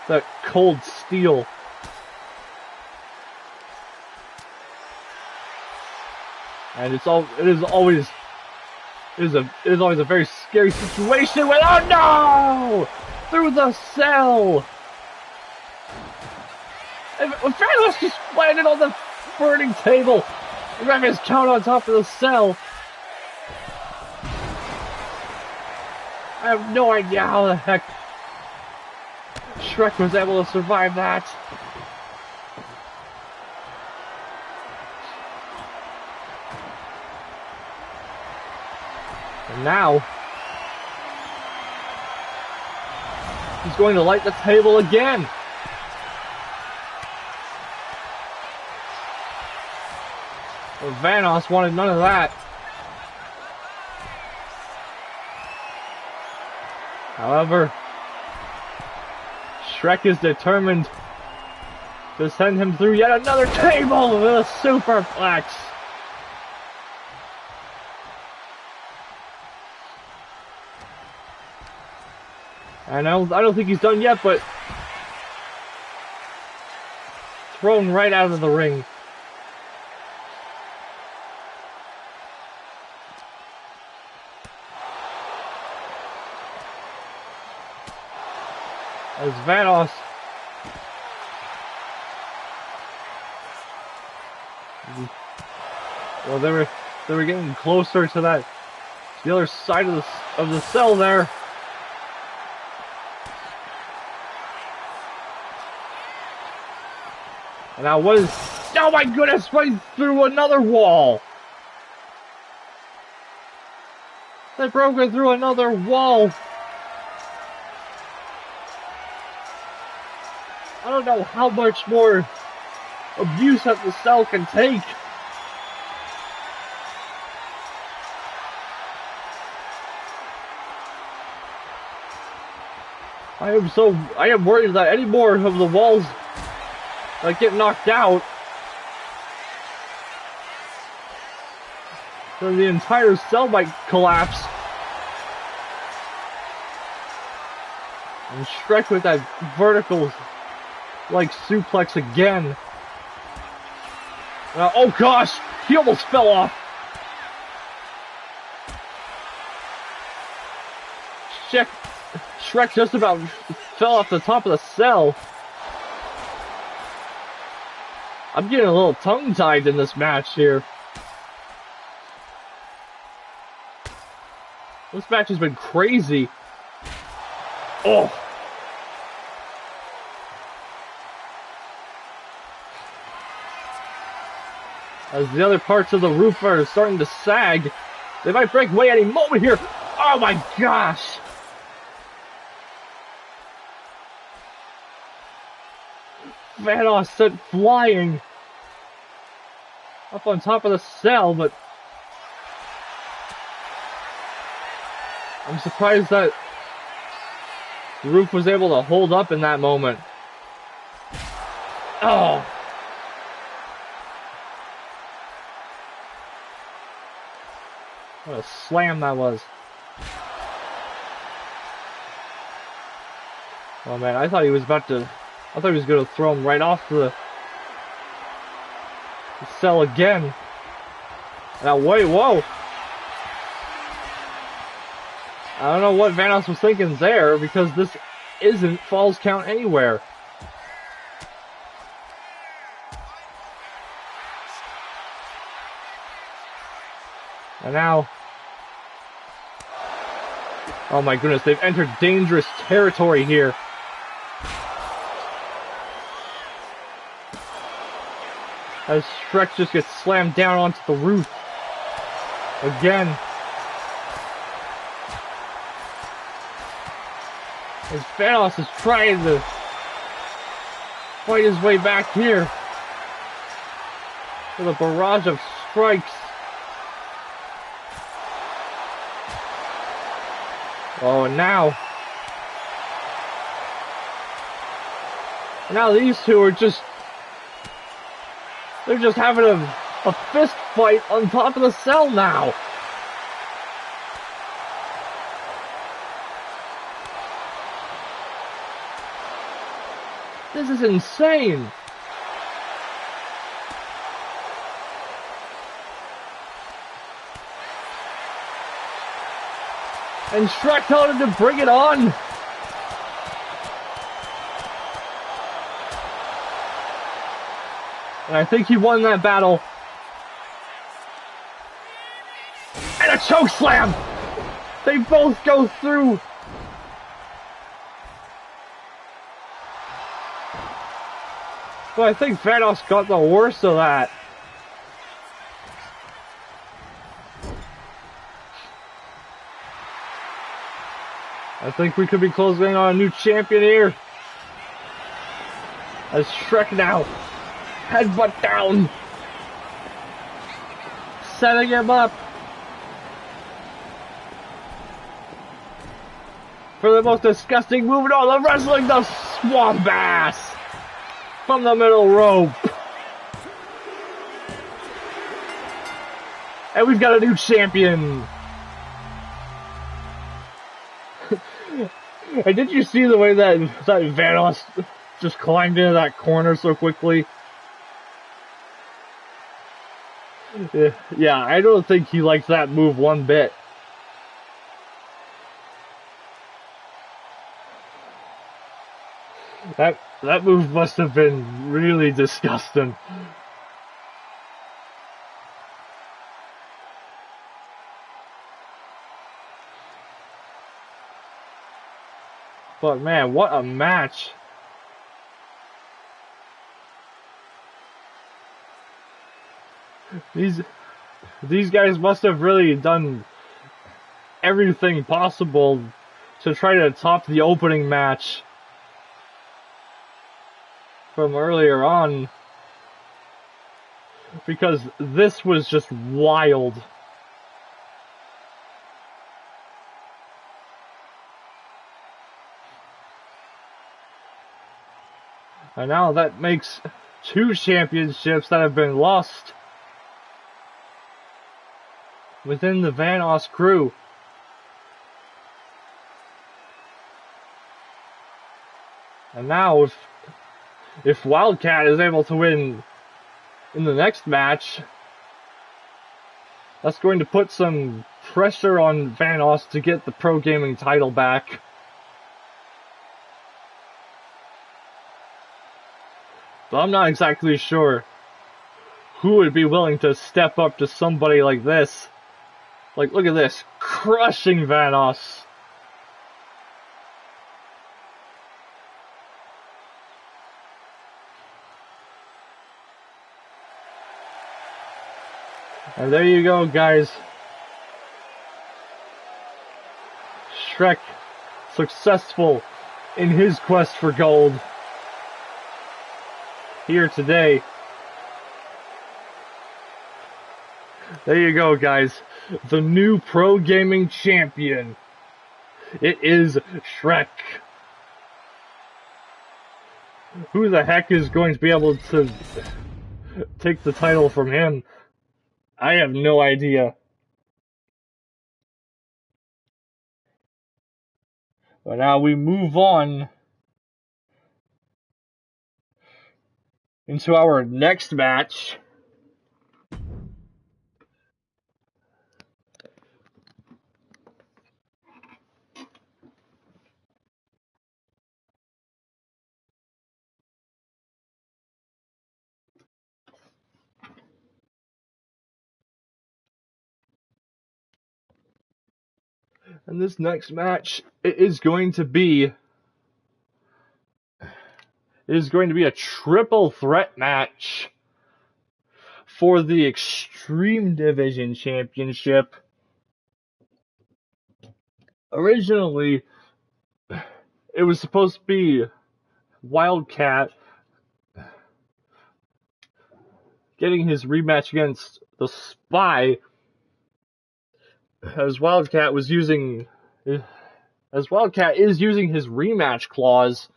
That cold steel. And it is always a very scary situation when, oh no! Through the cell! If Vanos just landed on the burning table, and grabbed his count on top of the cell. I have no idea how the heck Shrek was able to survive that. And now, he's going to light the table again. But Vanos wanted none of that. However, Shrek is determined to send him through yet another table with a superplex. And I don't think he's done yet, but thrown right out of the ring. As Vanos well, they were getting closer to the other side of the cell there. And now what is, oh my goodness, right through another wall. They broke it through another wall. I don't know how much more abuse that the cell can take. I am worried that any more of the walls that get knocked out, then the entire cell might collapse. And Shrek with that vertical like suplex again. Oh gosh, he almost fell off. Shrek just about fell off the top of the cell. I'm getting a little tongue-tied in this match here. This match has been crazy. Oh. As the other parts of the roof are starting to sag, they might break away any moment here. Oh my gosh! Vanos sent flying up on top of the cell, but I'm surprised that the roof was able to hold up in that moment. Oh! What a slam that was. Oh man, I thought he was going to throw him right off the cell again. Now wait, whoa! I don't know what Vanos was thinking there, because this isn't Falls Count Anywhere. And now, oh my goodness, they've entered dangerous territory here. As Shrek just gets slammed down onto the roof. Again. As Vanos is trying to fight his way back here. With a barrage of strikes. Oh, and now these two are they're just having a fist fight on top of the cell now. This is insane. And Shrek told him to bring it on. And I think he won that battle. And a choke slam. They both go through. But I think Vanos got the worst of that. I think we could be closing on a new champion here. As Shrek now, headbutt down. Setting him up. For the most disgusting move in all of wrestling, the Swamp Ass. From the middle rope. And we've got a new champion. And did you see the way that Vanos just climbed into that corner so quickly? Yeah, I don't think he likes that move one bit. That move must have been really disgusting. But man, what a match. These guys must have really done everything possible to try to top the opening match from earlier on, because this was just wild. And now that makes 2 championships that have been lost within the Vanos crew. And now if Wildcat is able to win in the next match, that's going to put some pressure on Vanos to get the Pro Gaming title back. But I'm not exactly sure who would be willing to step up to somebody like this. Like, look at this, crushing Vanos. And there you go, guys. Shrek successful in his quest for gold here today. There you go, guys. The new Pro Gaming Champion. It is Shrek. Who the heck is going to be able to take the title from him? I have no idea. But now we move on into our next match. And this next match is going to be a triple threat match for the Extreme Division Championship. Originally, it was supposed to be Wildcat getting his rematch against the Spy, as Wildcat is using his rematch clause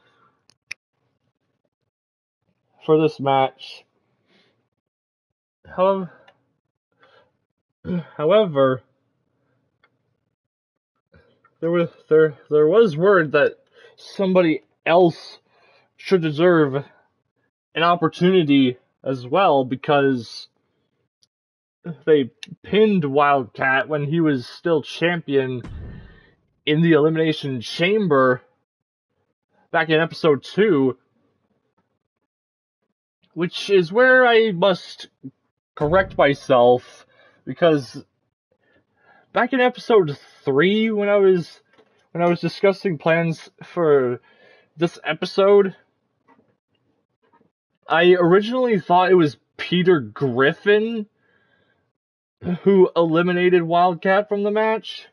for this match. However, there was word that somebody else should deserve an opportunity as well, because they pinned Wildcat when he was still champion in the Elimination Chamber back in episode 2, which is where I must correct myself, because back in episode 3, when I was discussing plans for this episode, I originally thought it was Peter Griffin who eliminated Wildcat from the match,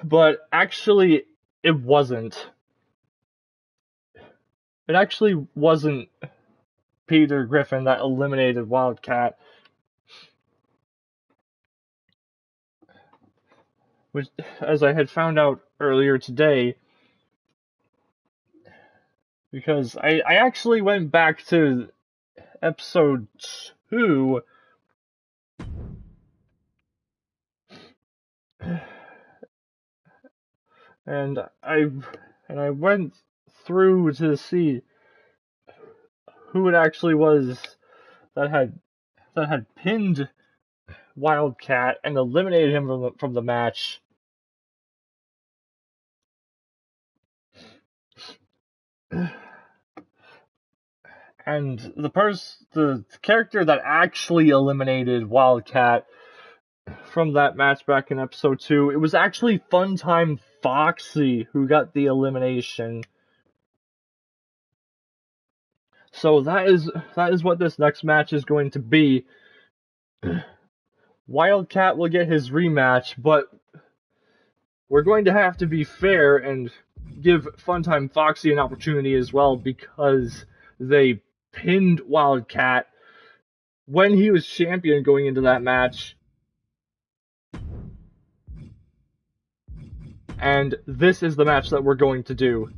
but actually it wasn't. It actually wasn't Peter Griffin that eliminated Wildcat, which, as I had found out earlier today, because I actually went back to episode 2 and I went through to see who it actually was that had pinned Wildcat and eliminated him from the match. And the character that actually eliminated Wildcat from that match back in episode 2, it was actually Funtime Foxy who got the elimination. So that is what this next match is going to be. Wildcat will get his rematch, but we're going to have to be fair and give Funtime Foxy an opportunity as well, because they pinned Wildcat when he was champion going into that match. And this is the match that we're going to do.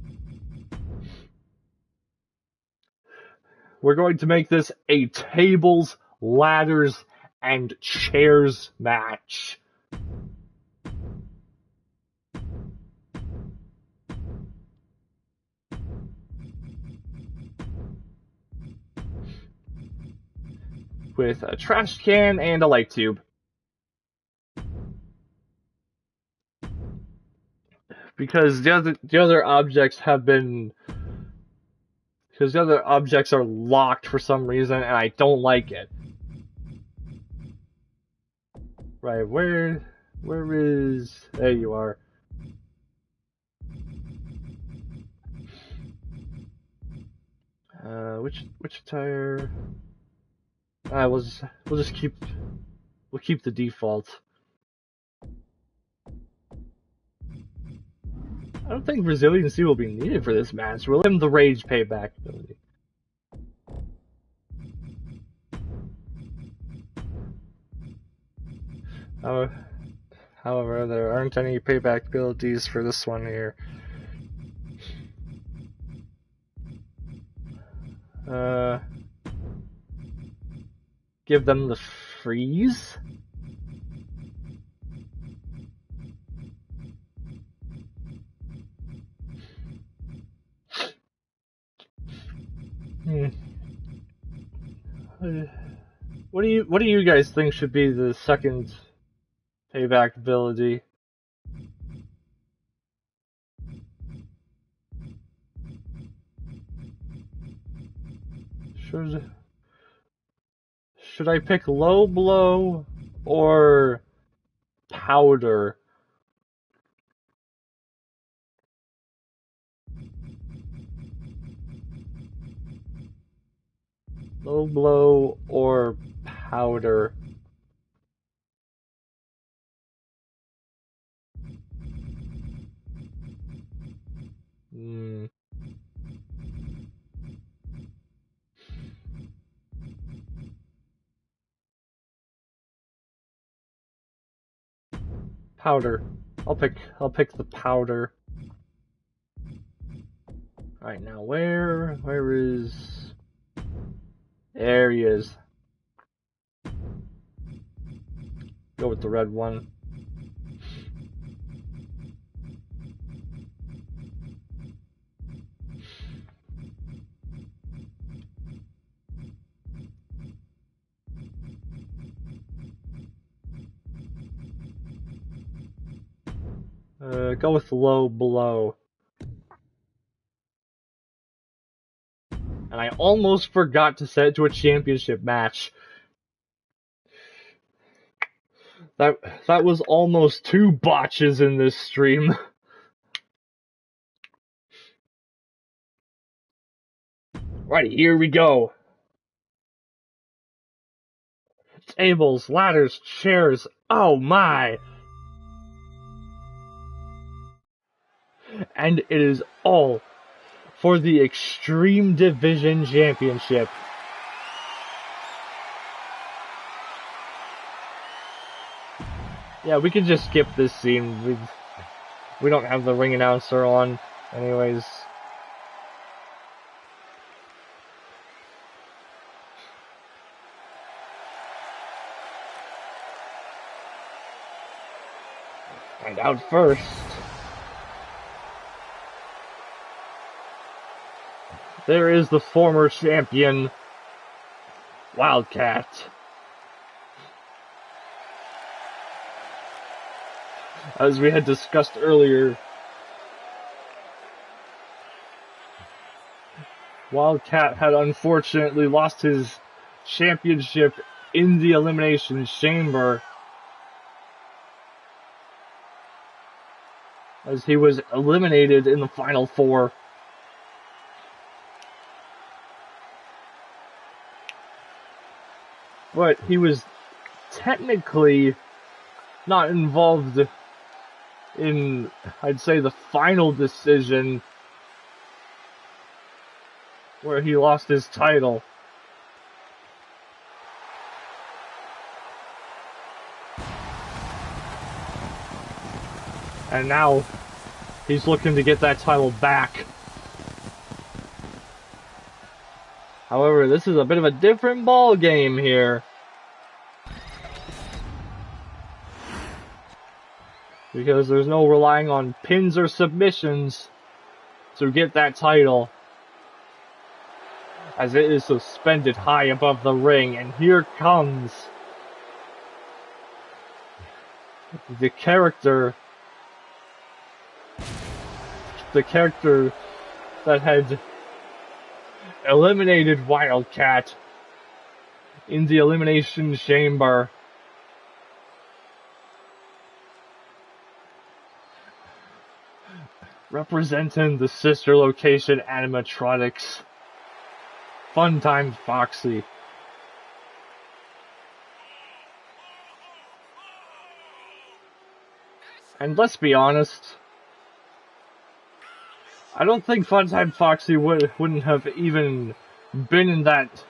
We're going to make this a tables, ladders, and chairs match. With a trash can and a light tube. Because the other objects have been... Because the other objects are locked for some reason, and I don't like it. Right, where is... There you are. Which tire? We'll keep the default. I don't think resiliency will be needed for this match. We'll give him the rage payback ability. However, there aren't any payback abilities for this one here. Give them the freeze? What do you guys think should be the second payback ability? Should I pick low blow or powder? Low blow or powder? Powder. I'll pick the powder. Alright, now where is... There he is. Go with the red one. Go with low blow. And I almost forgot to set it to a championship match. That was almost 2 botches in this stream. Right, here we go. Tables, ladders, chairs, oh my! And it is all for the Extreme Division Championship. Yeah, we can just skip this scene. We don't have the ring announcer on, anyways. And out first, there is the former champion, Wildcat. As we had discussed earlier, Wildcat had unfortunately lost his championship in the Elimination Chamber, as he was eliminated in the Final 4. But he was technically not involved in, I'd say, the final decision where he lost his title. And now he's looking to get that title back. However, this is a bit of a different ball game here, because there's no relying on pins or submissions to get that title, as it is suspended high above the ring. And here comes the character that had eliminated Wildcat in the Elimination Chamber. Representing the sister location animatronics, Funtime Foxy. And let's be honest, I don't think Funtime Foxy wouldn't have even been in that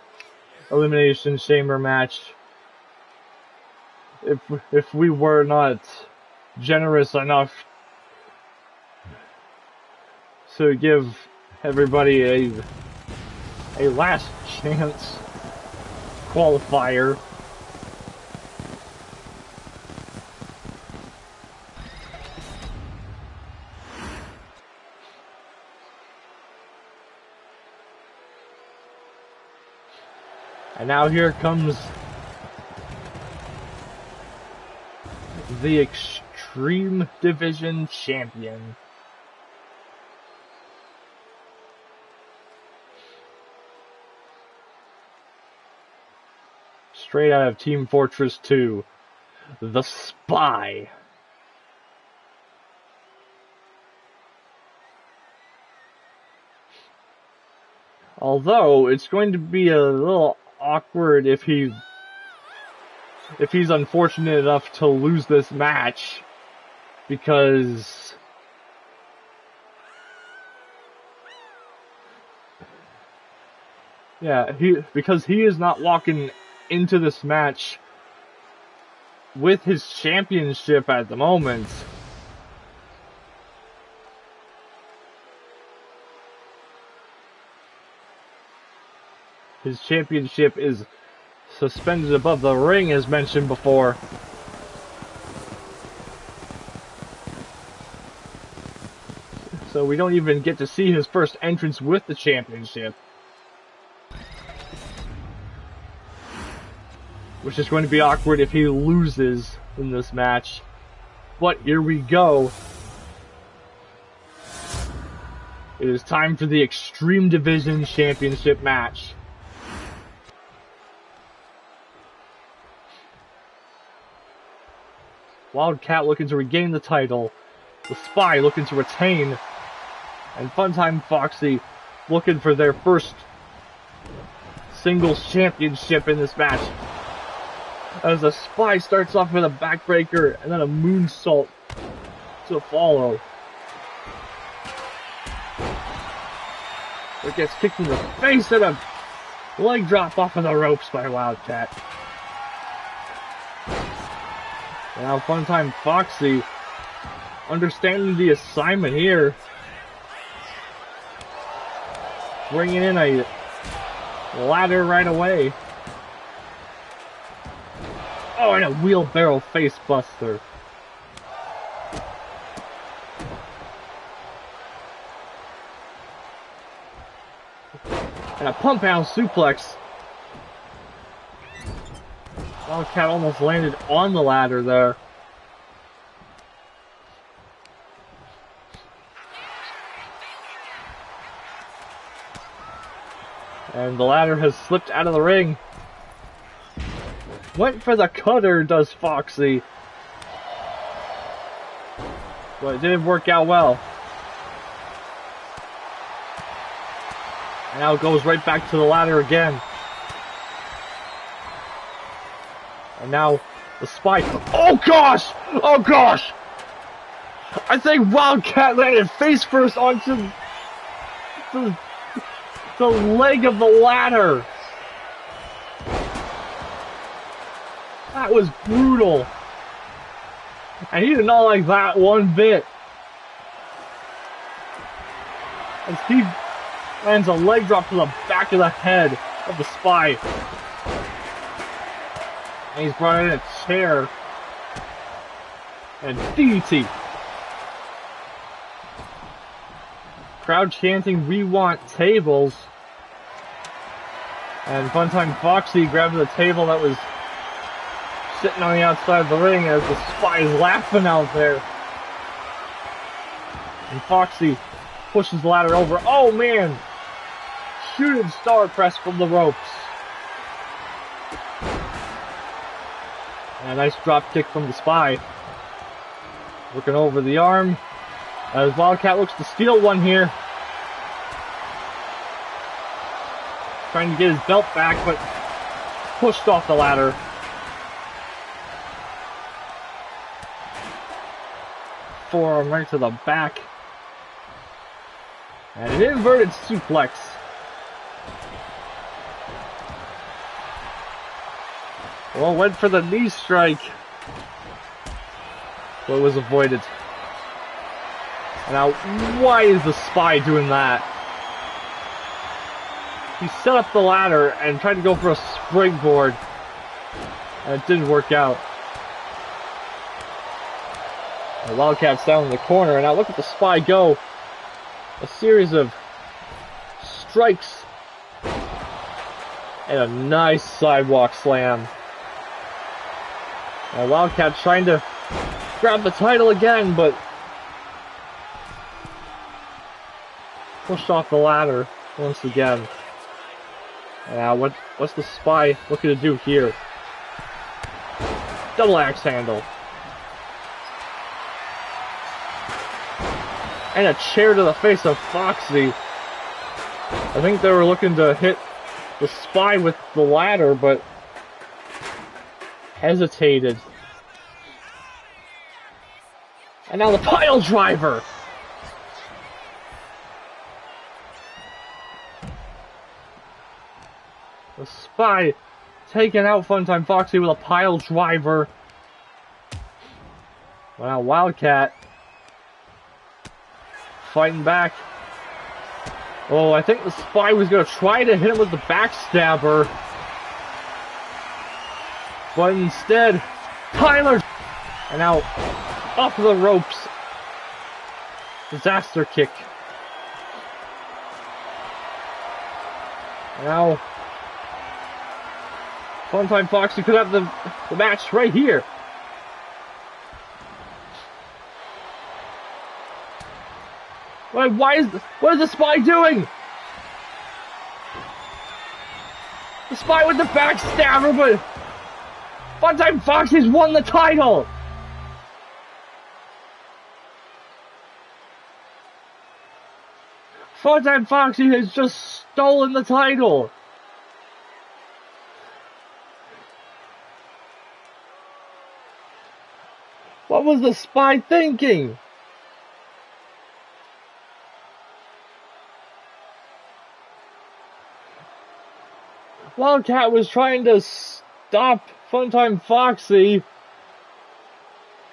Elimination Chamber match if we were not generous enough to give everybody a last chance qualifier. And now here comes the Extreme Division Champion. Straight out of Team Fortress 2, the Spy. Although it's going to be a little awkward if he's unfortunate enough to lose this match, because he is not walking into this match with his championship at the moment. His championship is suspended above the ring, as mentioned before. So we don't even get to see his first entrance with the championship, which is going to be awkward if he loses in this match. But here we go. It is time for the Extreme Division Championship match. Wildcat looking to regain the title. The Spy looking to retain. And Funtime Foxy looking for their first singles championship in this match. As the Spy starts off with a backbreaker and then a moonsault to follow. It gets kicked in the face and a leg drop off of the ropes by Wildcat. Now Funtime Foxy understanding the assignment here. Bringing in a ladder right away. Oh, and a wheelbarrow face buster. And a pump down suplex. Wildcat almost landed on the ladder there. And the ladder has slipped out of the ring. Went for the cutter, does Foxy. But it didn't work out well. And now it goes right back to the ladder again. And now the Spy. Oh gosh! Oh gosh! I think Wildcat landed face first onto the leg of the ladder. That was brutal. And he did not like that one bit. As he lands a leg drop to the back of the head of the Spy. And he's brought in a chair. And DDT. Crowd chanting, "We want tables." And Funtime Foxy grabbed the table that was sitting on the outside of the ring as the Spy is laughing out there. And Foxy pushes the ladder over. Oh man! Shooting star press from the ropes. And a nice drop kick from the Spy. Looking over the arm. As Wildcat looks to steal one here. Trying to get his belt back, but pushed off the ladder. Forearm right to the back. And an inverted suplex. Well, went for the knee strike. But it was avoided. Now, why is the Spy doing that? He set up the ladder and tried to go for a springboard. And it didn't work out. The Wildcat's down in the corner, and now look at the Spy go. A series of strikes. And a nice sidewalk slam. And Wildcat trying to grab the title again, but pushed off the ladder once again. Now, what's the Spy looking to do here? Double axe handle. And a chair to the face of Foxy. I think they were looking to hit the Spy with the ladder, but hesitated. And now the pile driver. The Spy taking out Funtime Foxy with a pile driver. Wow, Wildcat fighting back. Oh, I think the Spy was going to try to hit him with the backstabber. But instead, Tyler. And now, off of the ropes. Disaster kick. And now, Funtime Foxy could have the match right here. Wait, what is the Spy doing? The Spy with the backstabber, but Funtime Foxy's won the title. Funtime Foxy has just stolen the title. What was the Spy thinking? Wildcat was trying to stop Funtime Foxy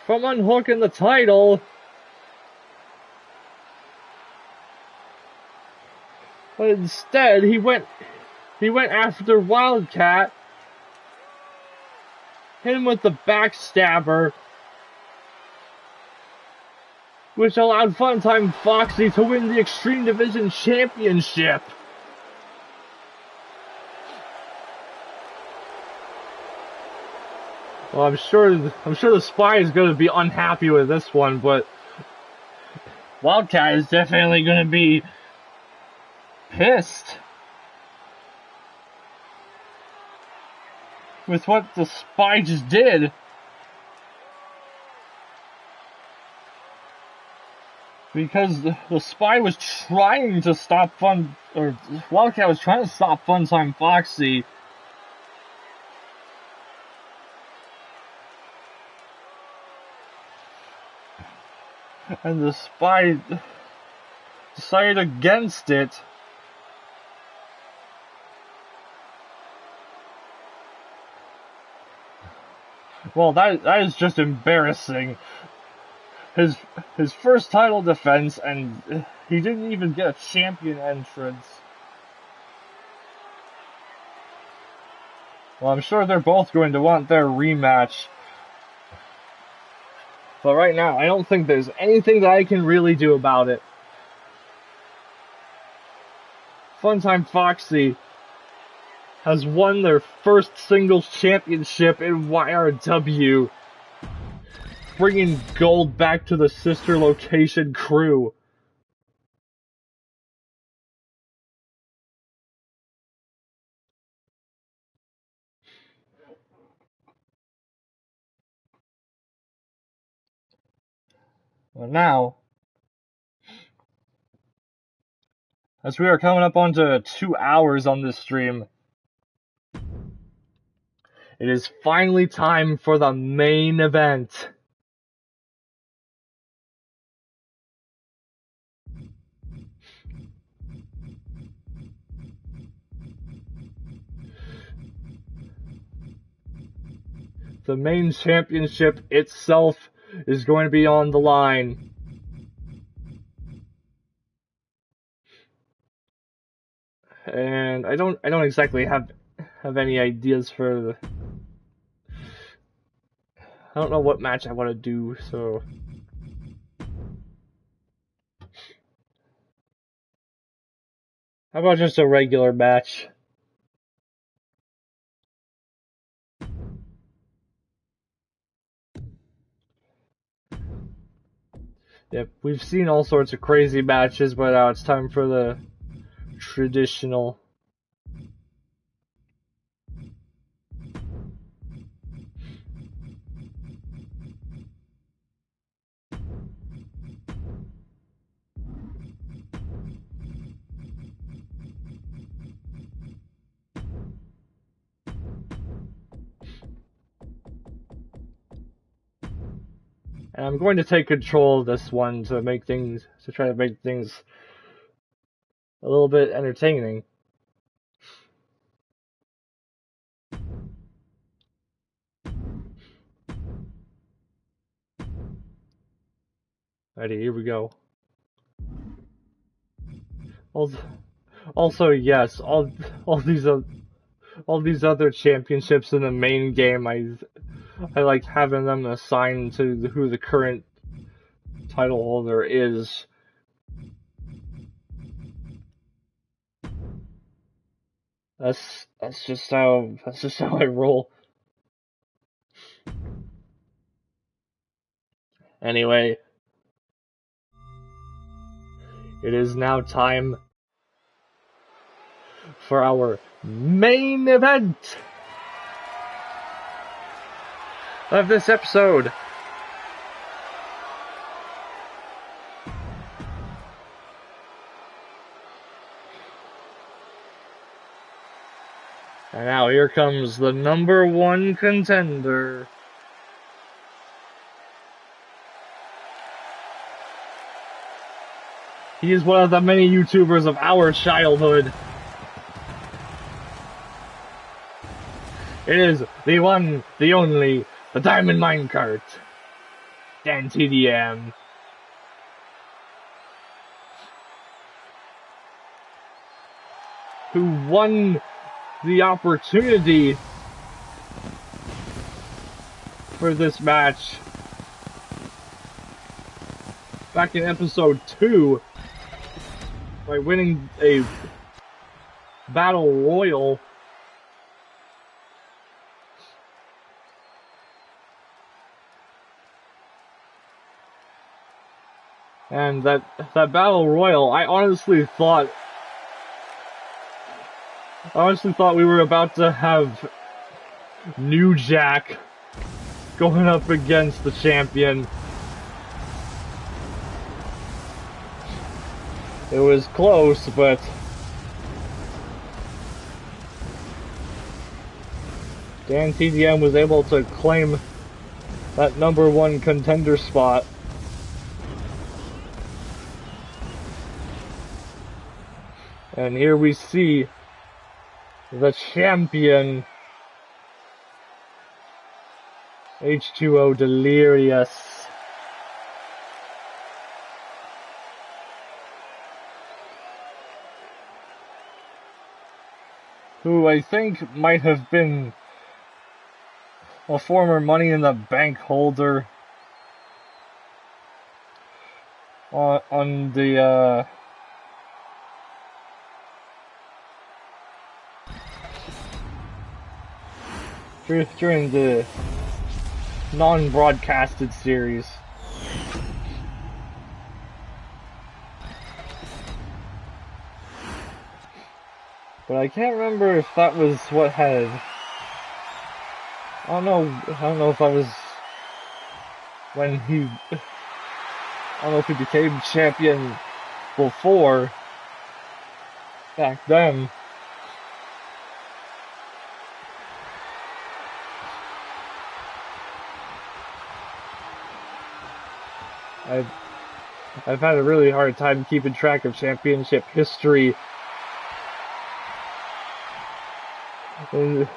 from unhooking the title. But instead, he went after Wildcat, hit him with the backstabber, which allowed Funtime Foxy to win the Extreme Division Championship. Well, I'm sure the Spy is going to be unhappy with this one, but Wildcat is definitely going to be pissed with what the Spy just did. Because the Spy was trying to stop Wildcat was trying to stop Funtime Foxy. And the Spy decided against it. Well, that is just embarrassing. His first title defense, and he didn't even get a champion entrance. Well, I'm sure they're both going to want their rematch. But right now, I don't think there's anything that I can really do about it. Funtime Foxy has won their first singles championship in YRW, bringing gold back to the sister location crew. Well, now, as we are coming up onto 2 hours on this stream, it is finally time for the main event. The main championship itself is going to be on the line. And I don't exactly have any ideas for I don't know what match I want to do, so how about just a regular match? Yep, we've seen all sorts of crazy matches, but now it's time for the traditional. And I'm going to take control of this one to try to make things a little bit entertaining. Alrighty, here we go. Also, yes, all these other championships in the main game, I like having them assigned to who the current title holder is. That's just how I roll. Anyway, It is now time for our main event of this episode. And now here comes the #1 contender. He is one of the many YouTubers of our childhood. It is the one, the only, the Diamond Minecart, Dan TDM. Who won the opportunity for this match back in episode 2 by winning a battle royal. And that battle royal, I honestly thought we were about to have New Jack going up against the champion. It was close, but Dan TDM was able to claim that #1 contender spot. And here we see the champion, H2O Delirious. Who I think might have been a former Money in the Bank holder on the during the non-broadcasted series. But I can't remember if that was what had... I don't know if that was when he... I don't know if he became champion before, back then. I've had a really hard time keeping track of championship history in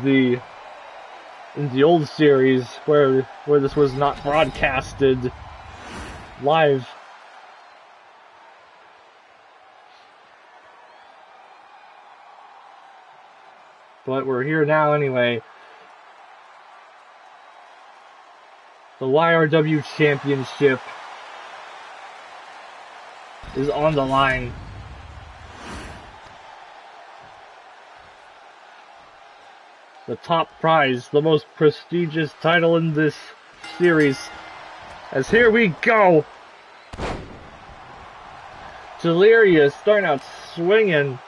the old series where this was not broadcasted live. But we're here now anyway. The YRW Championship is on the line. The top prize, the most prestigious title in this series. As here we go! Delirious starting out swinging.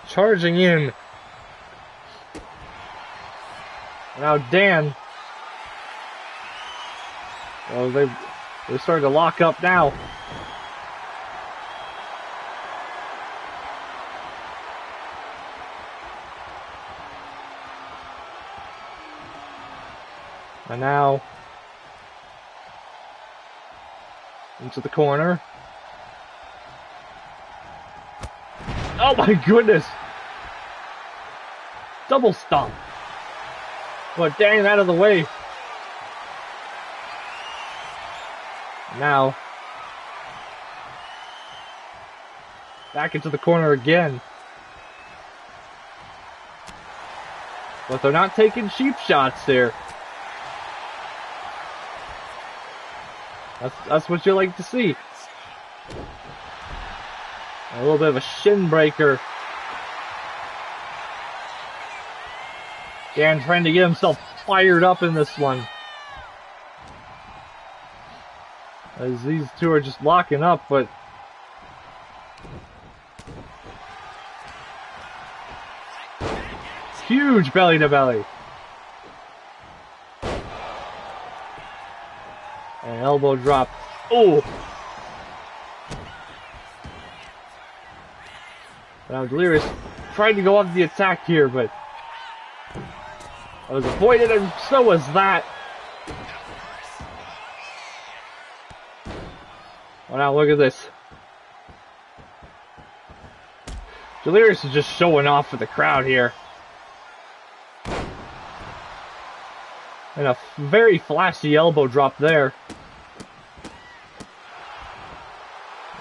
Charging in. Now Dan. Oh, they're starting to lock up now. And now into the corner. Oh my goodness! Double stomp. But dang, out of the way. Now back into the corner again. But they're not taking cheap shots here. That's what you like to see. A little bit of a shin breaker. Dan trying to get himself fired up in this one. As these two are just locking up, but huge belly to belly. And elbow drop. Oh! Now Delirious tried to go off the attack here, but I was avoided, and so was that. Oh, now look at this. Delirious is just showing off for the crowd here. And a very flashy elbow drop there.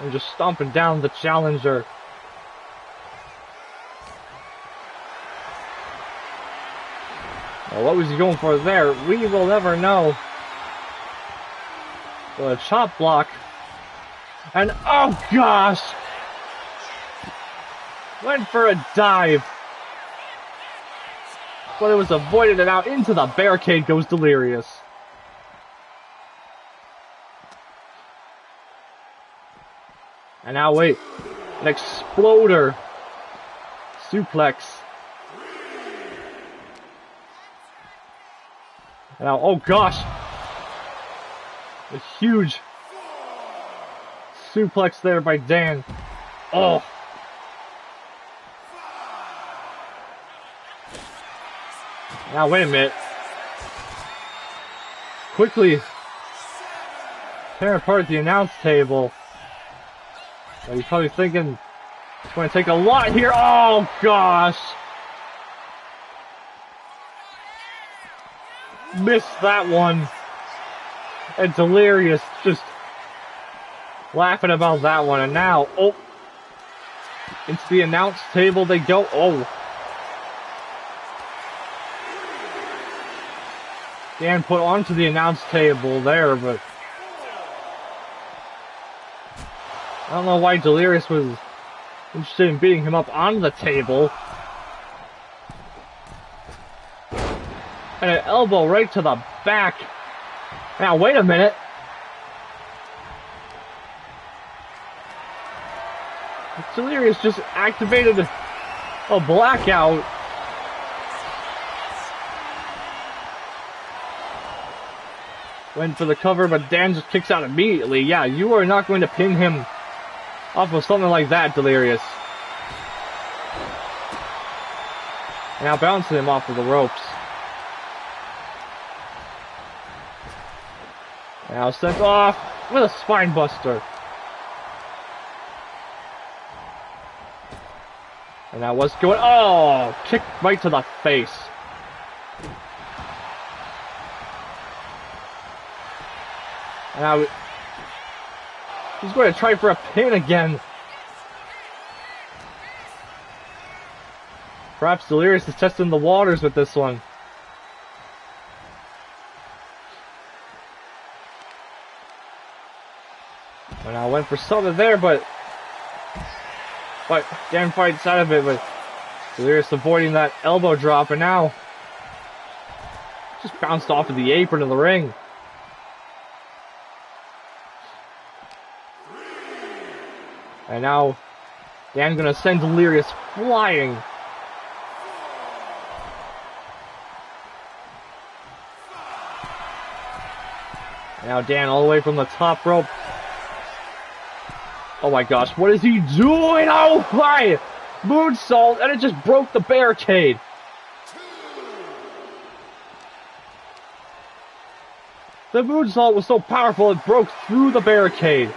And just stomping down the challenger. Now, what was he going for there? We will never know. So a chop block. And oh gosh! Went for a dive. But it was avoided, and out into the barricade goes Delirious. And now wait. An exploder. Suplex. And now, oh gosh! A huge suplex there by Dan. Oh! Now wait a minute. Quickly tear apart the announce table. Now you're probably thinking it's going to take a lot here. Oh gosh! Missed that one. And Delirious just laughing about that one. And now, oh, into the announce table they go. Oh. Dan put onto the announce table there, but I don't know why Delirious was interested in beating him up on the table. And an elbow right to the back. Now, wait a minute. Delirious just activated a blackout. Went for the cover, but Dan just kicks out immediately. Yeah, you are not going to pin him off of something like that, Delirious. Now bouncing him off of the ropes. Now sent off with a spine buster. And now what's going? Oh, kick right to the face. And now he's going to try for a pin again. Perhaps Delirious is testing the waters with this one. And I went for something there, but Dan fights out of it, but Delirious avoiding that elbow drop, and now just bounced off of the apron of the ring. And now Dan gonna send Delirious flying. And now Dan all the way from the top rope. Oh my gosh, what is he doing? Oh my! Moonsault, and it just broke the barricade. The moonsault was so powerful it broke through the barricade.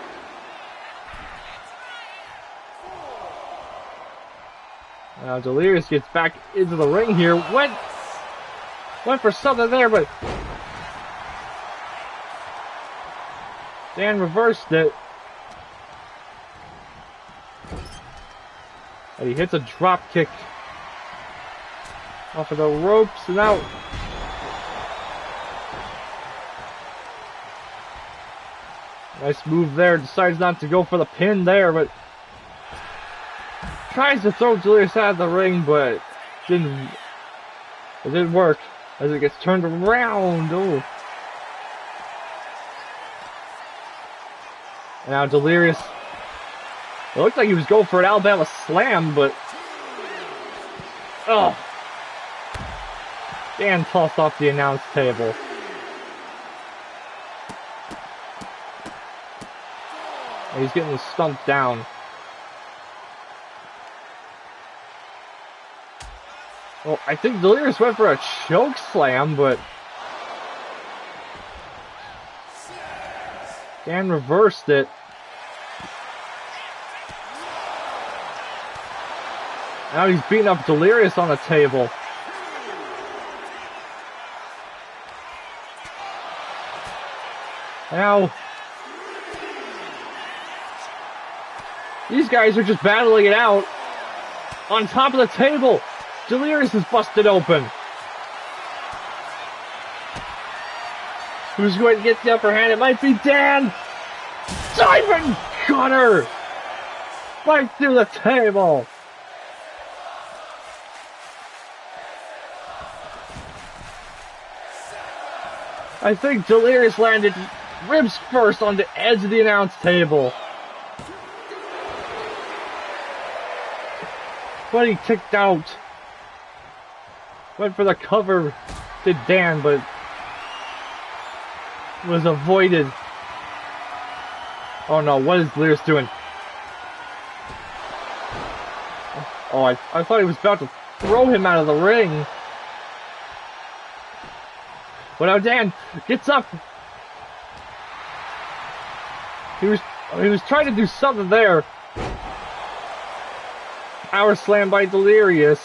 Now Delirious gets back into the ring here. Went for something there, but Dan reversed it. And he hits a drop kick off of the ropes, and out. Nice move there. Decides not to go for the pin there, but tries to throw Delirious out of the ring, but it didn't work as it gets turned around. Oh. And now Delirious. It looked like he was going for an Alabama slam, but... Oh! Dan tossed off the announce table. And he's getting stumped down. Well, I think Delirious went for a choke slam, but... Dan reversed it. Now he's beating up Delirious on the table. Now, these guys are just battling it out on top of the table. Delirious is busted open. Who's going to get the upper hand? It might be Dan. Diamond Cutter! Right through the table. I think Delirious landed ribs first on the edge of the announce table. But he kicked out. Went for the cover, did Dan, but was avoided. Oh no, what is Delirious doing? Oh, I thought he was about to throw him out of the ring. But now Dan gets up. He was trying to do something there. Power slam by Delirious.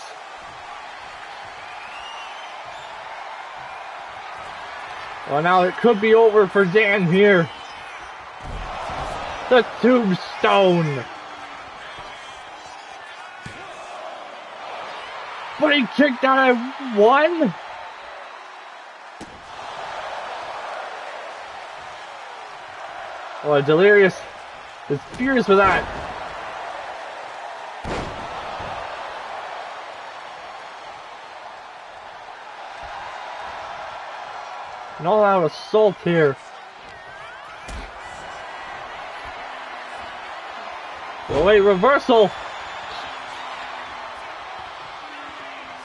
Well, now it could be over for Dan here. The tombstone. But he kicked out at 1. Well, Delirious is furious with that. An all-out assault here. Oh wait, reversal!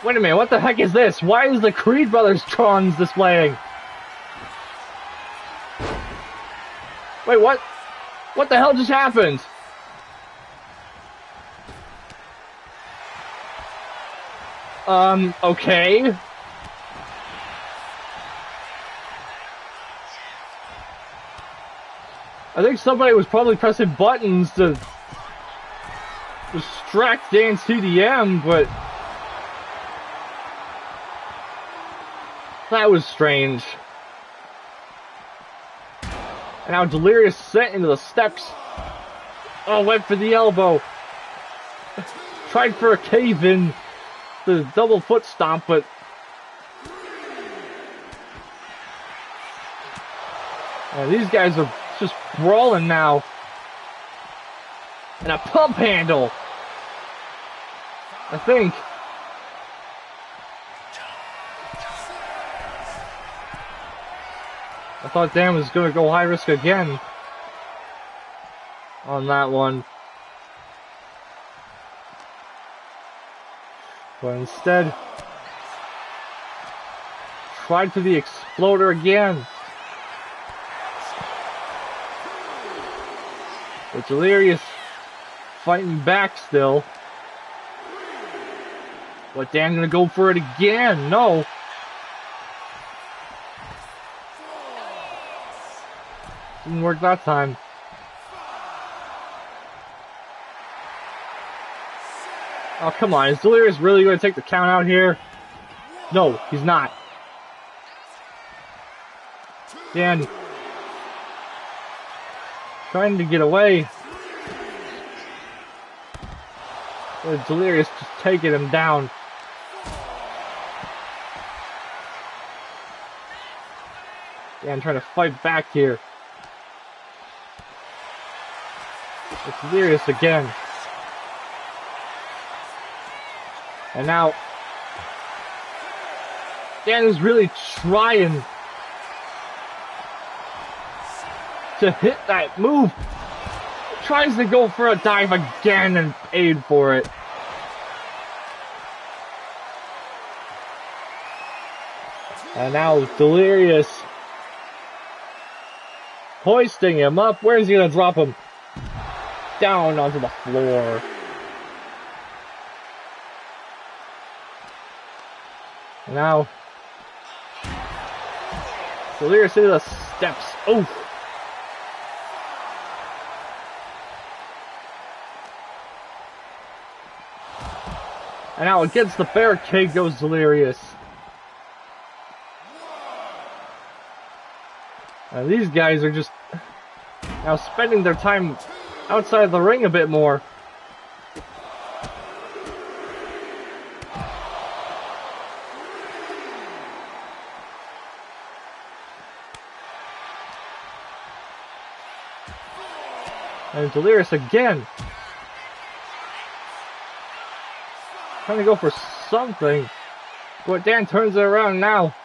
Wait a minute, what the heck is this? Why is the Creed Brothers Trons displaying? Wait, what? What the hell just happened? Okay. I think somebody was probably pressing buttons to distract Dan's CDM, but that was strange. And now Delirious sent into the steps. Oh, went for the elbow. Tried for a cave-in, the double foot stomp, but these guys are just brawling now. And a pump handle, I think. I thought Dan was going to go high risk again on that one. But instead, tried for the exploder again. But Delirious fighting back still. But Dan gonna go for it again. No. Didn't work that time. Oh, come on. Is Delirious really going to take the count out here? No, he's not. Dan trying to get away. But Delirious just taking him down. Dan trying to fight back here. It's Delirious again. And now Dan is really trying to hit that move. tries to go for a dive again and paid for it. And now Delirious hoisting him up. Where's he gonna drop him? Down onto the floor. Now Delirious into the steps. Oh. And now against the barricade goes Delirious. And these guys are just now spending their time outside the ring a bit more. And Delirious again. Trying to go for something. But Dan turns it around now.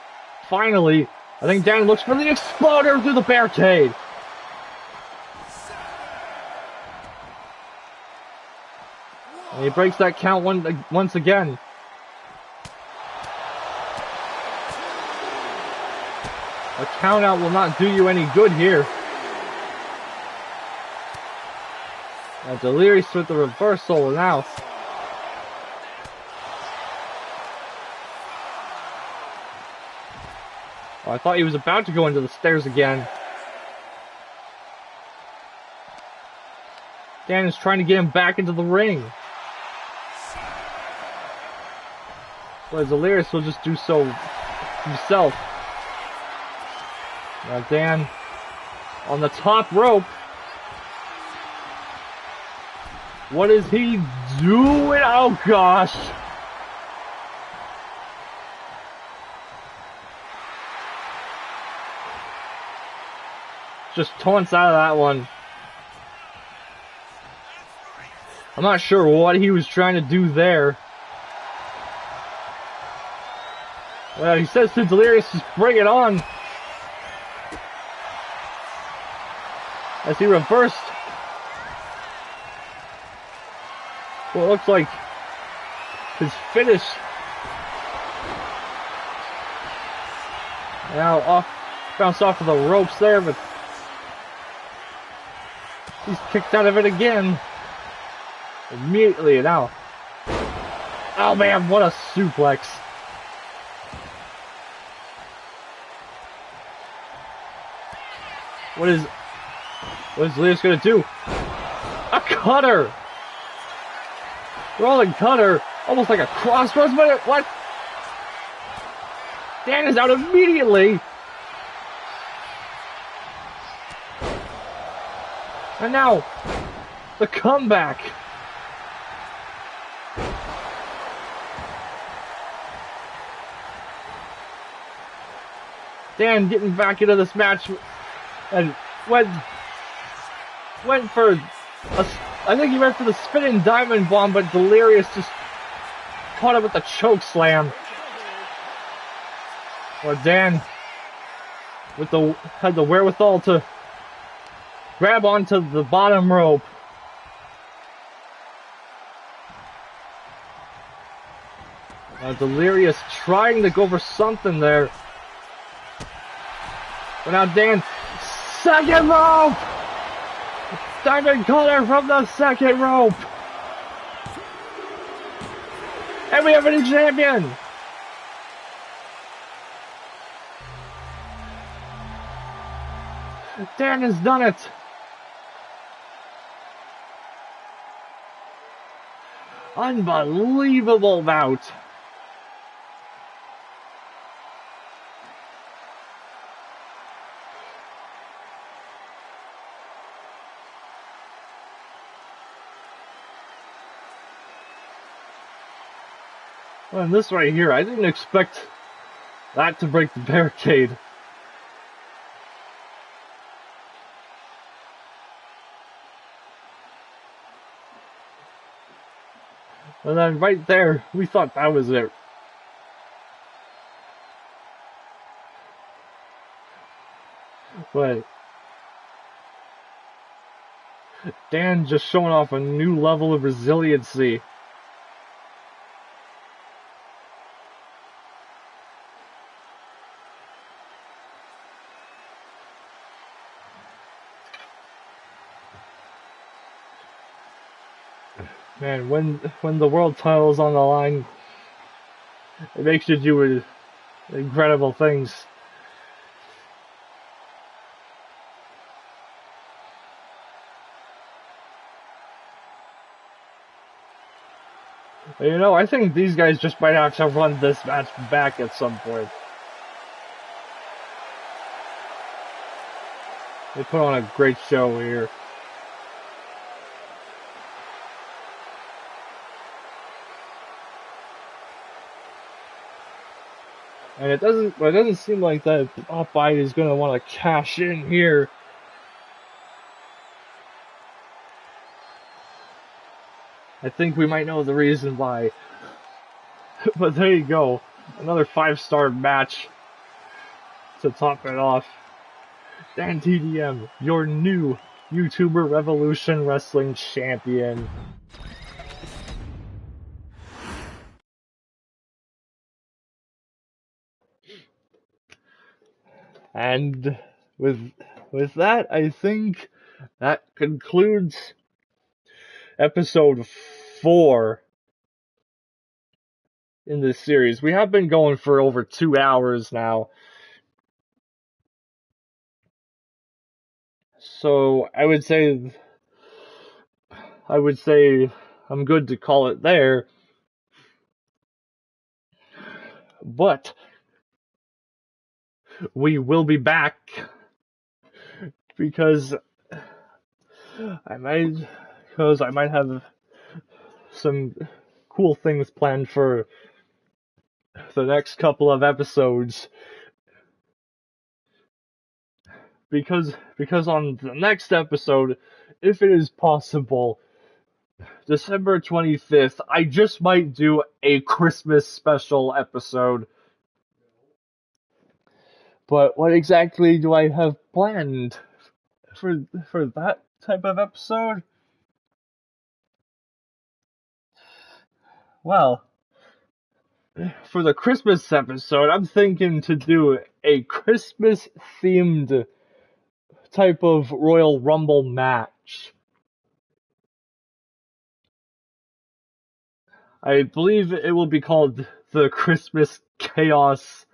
Finally, I think Dan looks for the exploder through the barricade. And he breaks that count once again. A count out will not do you any good here. Now Delirious with the reversal now. Oh, I thought he was about to go into the stairs again. Dan is trying to get him back into the ring. But Delirious will just do so himself. Now Dan on the top rope. What is he doing? Oh gosh. Just taunts out of that one. I'm not sure what he was trying to do there. Well, he says to Delirious, just bring it on. As he reversed what looks like his finish. Now bounced off of the ropes there, but he's kicked out of it again. Immediately now. Oh man, what a suplex. What is Delirious gonna do? A cutter! Rolling cutter, almost like a crossroads, but what? Dan is out immediately. And now, the comeback. Dan getting back into this match and went for I think he went for the spinning diamond bomb, but Delirious just caught him with the choke slam. Well, Dan had the wherewithal to grab onto the bottom rope. Delirious trying to go for something there. But now Dan, second rope! Diamond cutter from the second rope! And we have a new champion! Dan has done it! Unbelievable bout! Well, and this right here, I didn't expect that to break the barricade. And then right there, we thought that was it. But Dan just showing off a new level of resiliency. Man, when the world title is on the line, it makes you do incredible things. You know, I think these guys just might have to run this match back at some point. They put on a great show here. And it doesn't seem like that Popeye is gonna want to cash in here. I think we might know the reason why. But there you go. Another 5-star match to top it off. Dan TDM, your new YouTuber Revolution Wrestling Champion. And with that, I think that concludes episode 4 in this series. We have been going for over 2 hours now. So I would say I'm good to call it there. But we will be back because I might have some cool things planned for the next couple of episodes. Because on the next episode, if it is possible, December 25th, I just might do a Christmas special episode. But what exactly do I have planned for that type of episode? Well, for the Christmas episode, I'm thinking to do a Christmas-themed type of Royal Rumble match. I believe it will be called the Christmas Chaos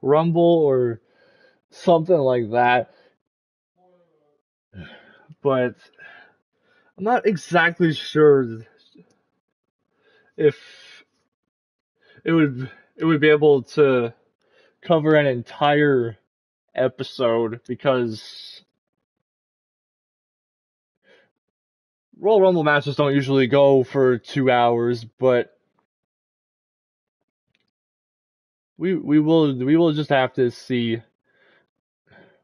Rumble or something like that. But I'm not exactly sure if it would be able to cover an entire episode, because Royal Rumble matches don't usually go for 2 hours, but we will just have to see.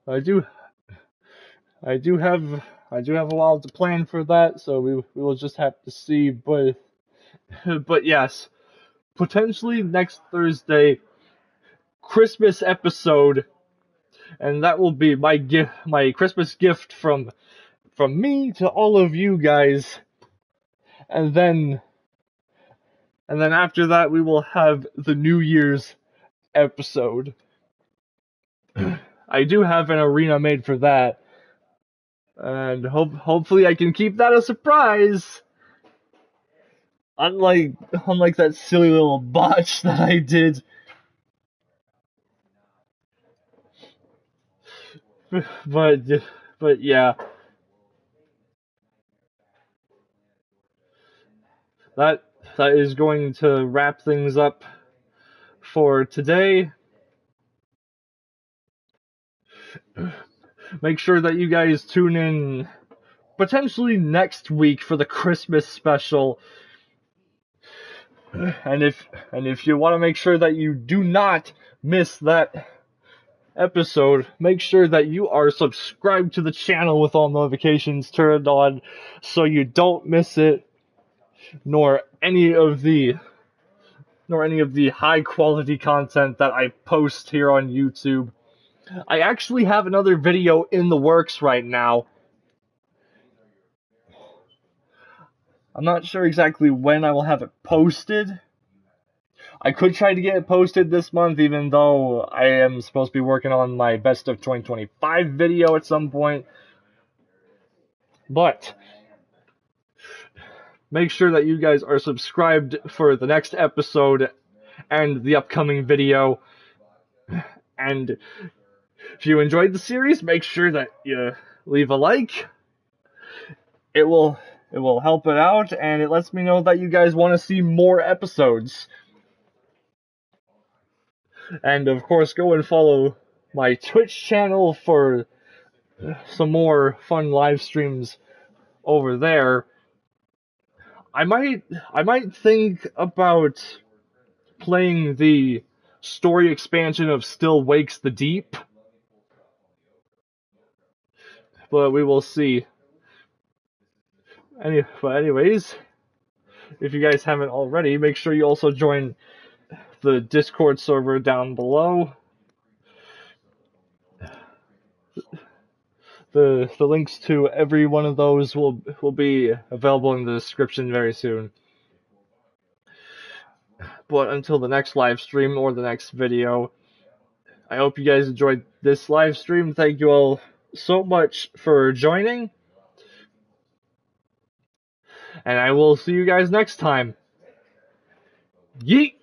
I do have a while to plan for that, so we will just have to see. But yes, potentially next Thursday, Christmas episode, and that will be my Christmas gift from me to all of you guys. And then after that, we will have the New Year's episode. I do have an arena made for that, and hopefully I can keep that a surprise. Unlike that silly little botch that I did. But yeah. That is going to wrap things up for today. Make sure that you guys tune in potentially next week for the Christmas special. And if you want to make sure that you do not miss that episode, make sure that you are subscribed to the channel with all notifications turned on so you don't miss it, nor any of the high quality content that I post here on YouTube. I actually have another video in the works right now. I'm not sure exactly when I will have it posted. I could try to get it posted this month, even though I am supposed to be working on my best of 2025 video at some point. But make sure that you guys are subscribed for the next episode and the upcoming video. And if you enjoyed the series, make sure that you leave a like. It will help it out, and it lets me know that you guys want to see more episodes. And of course, go and follow my Twitch channel for some more fun live streams over there. I might think about playing the story expansion of Still Wakes the Deep, but we will see. But anyways, if you guys haven't already, make sure you also join the Discord server down below. The links to every one of those will be available in the description very soon. But until the next live stream or the next video, I hope you guys enjoyed this live stream. Thank you all so much for joining. And I will see you guys next time. Yeet!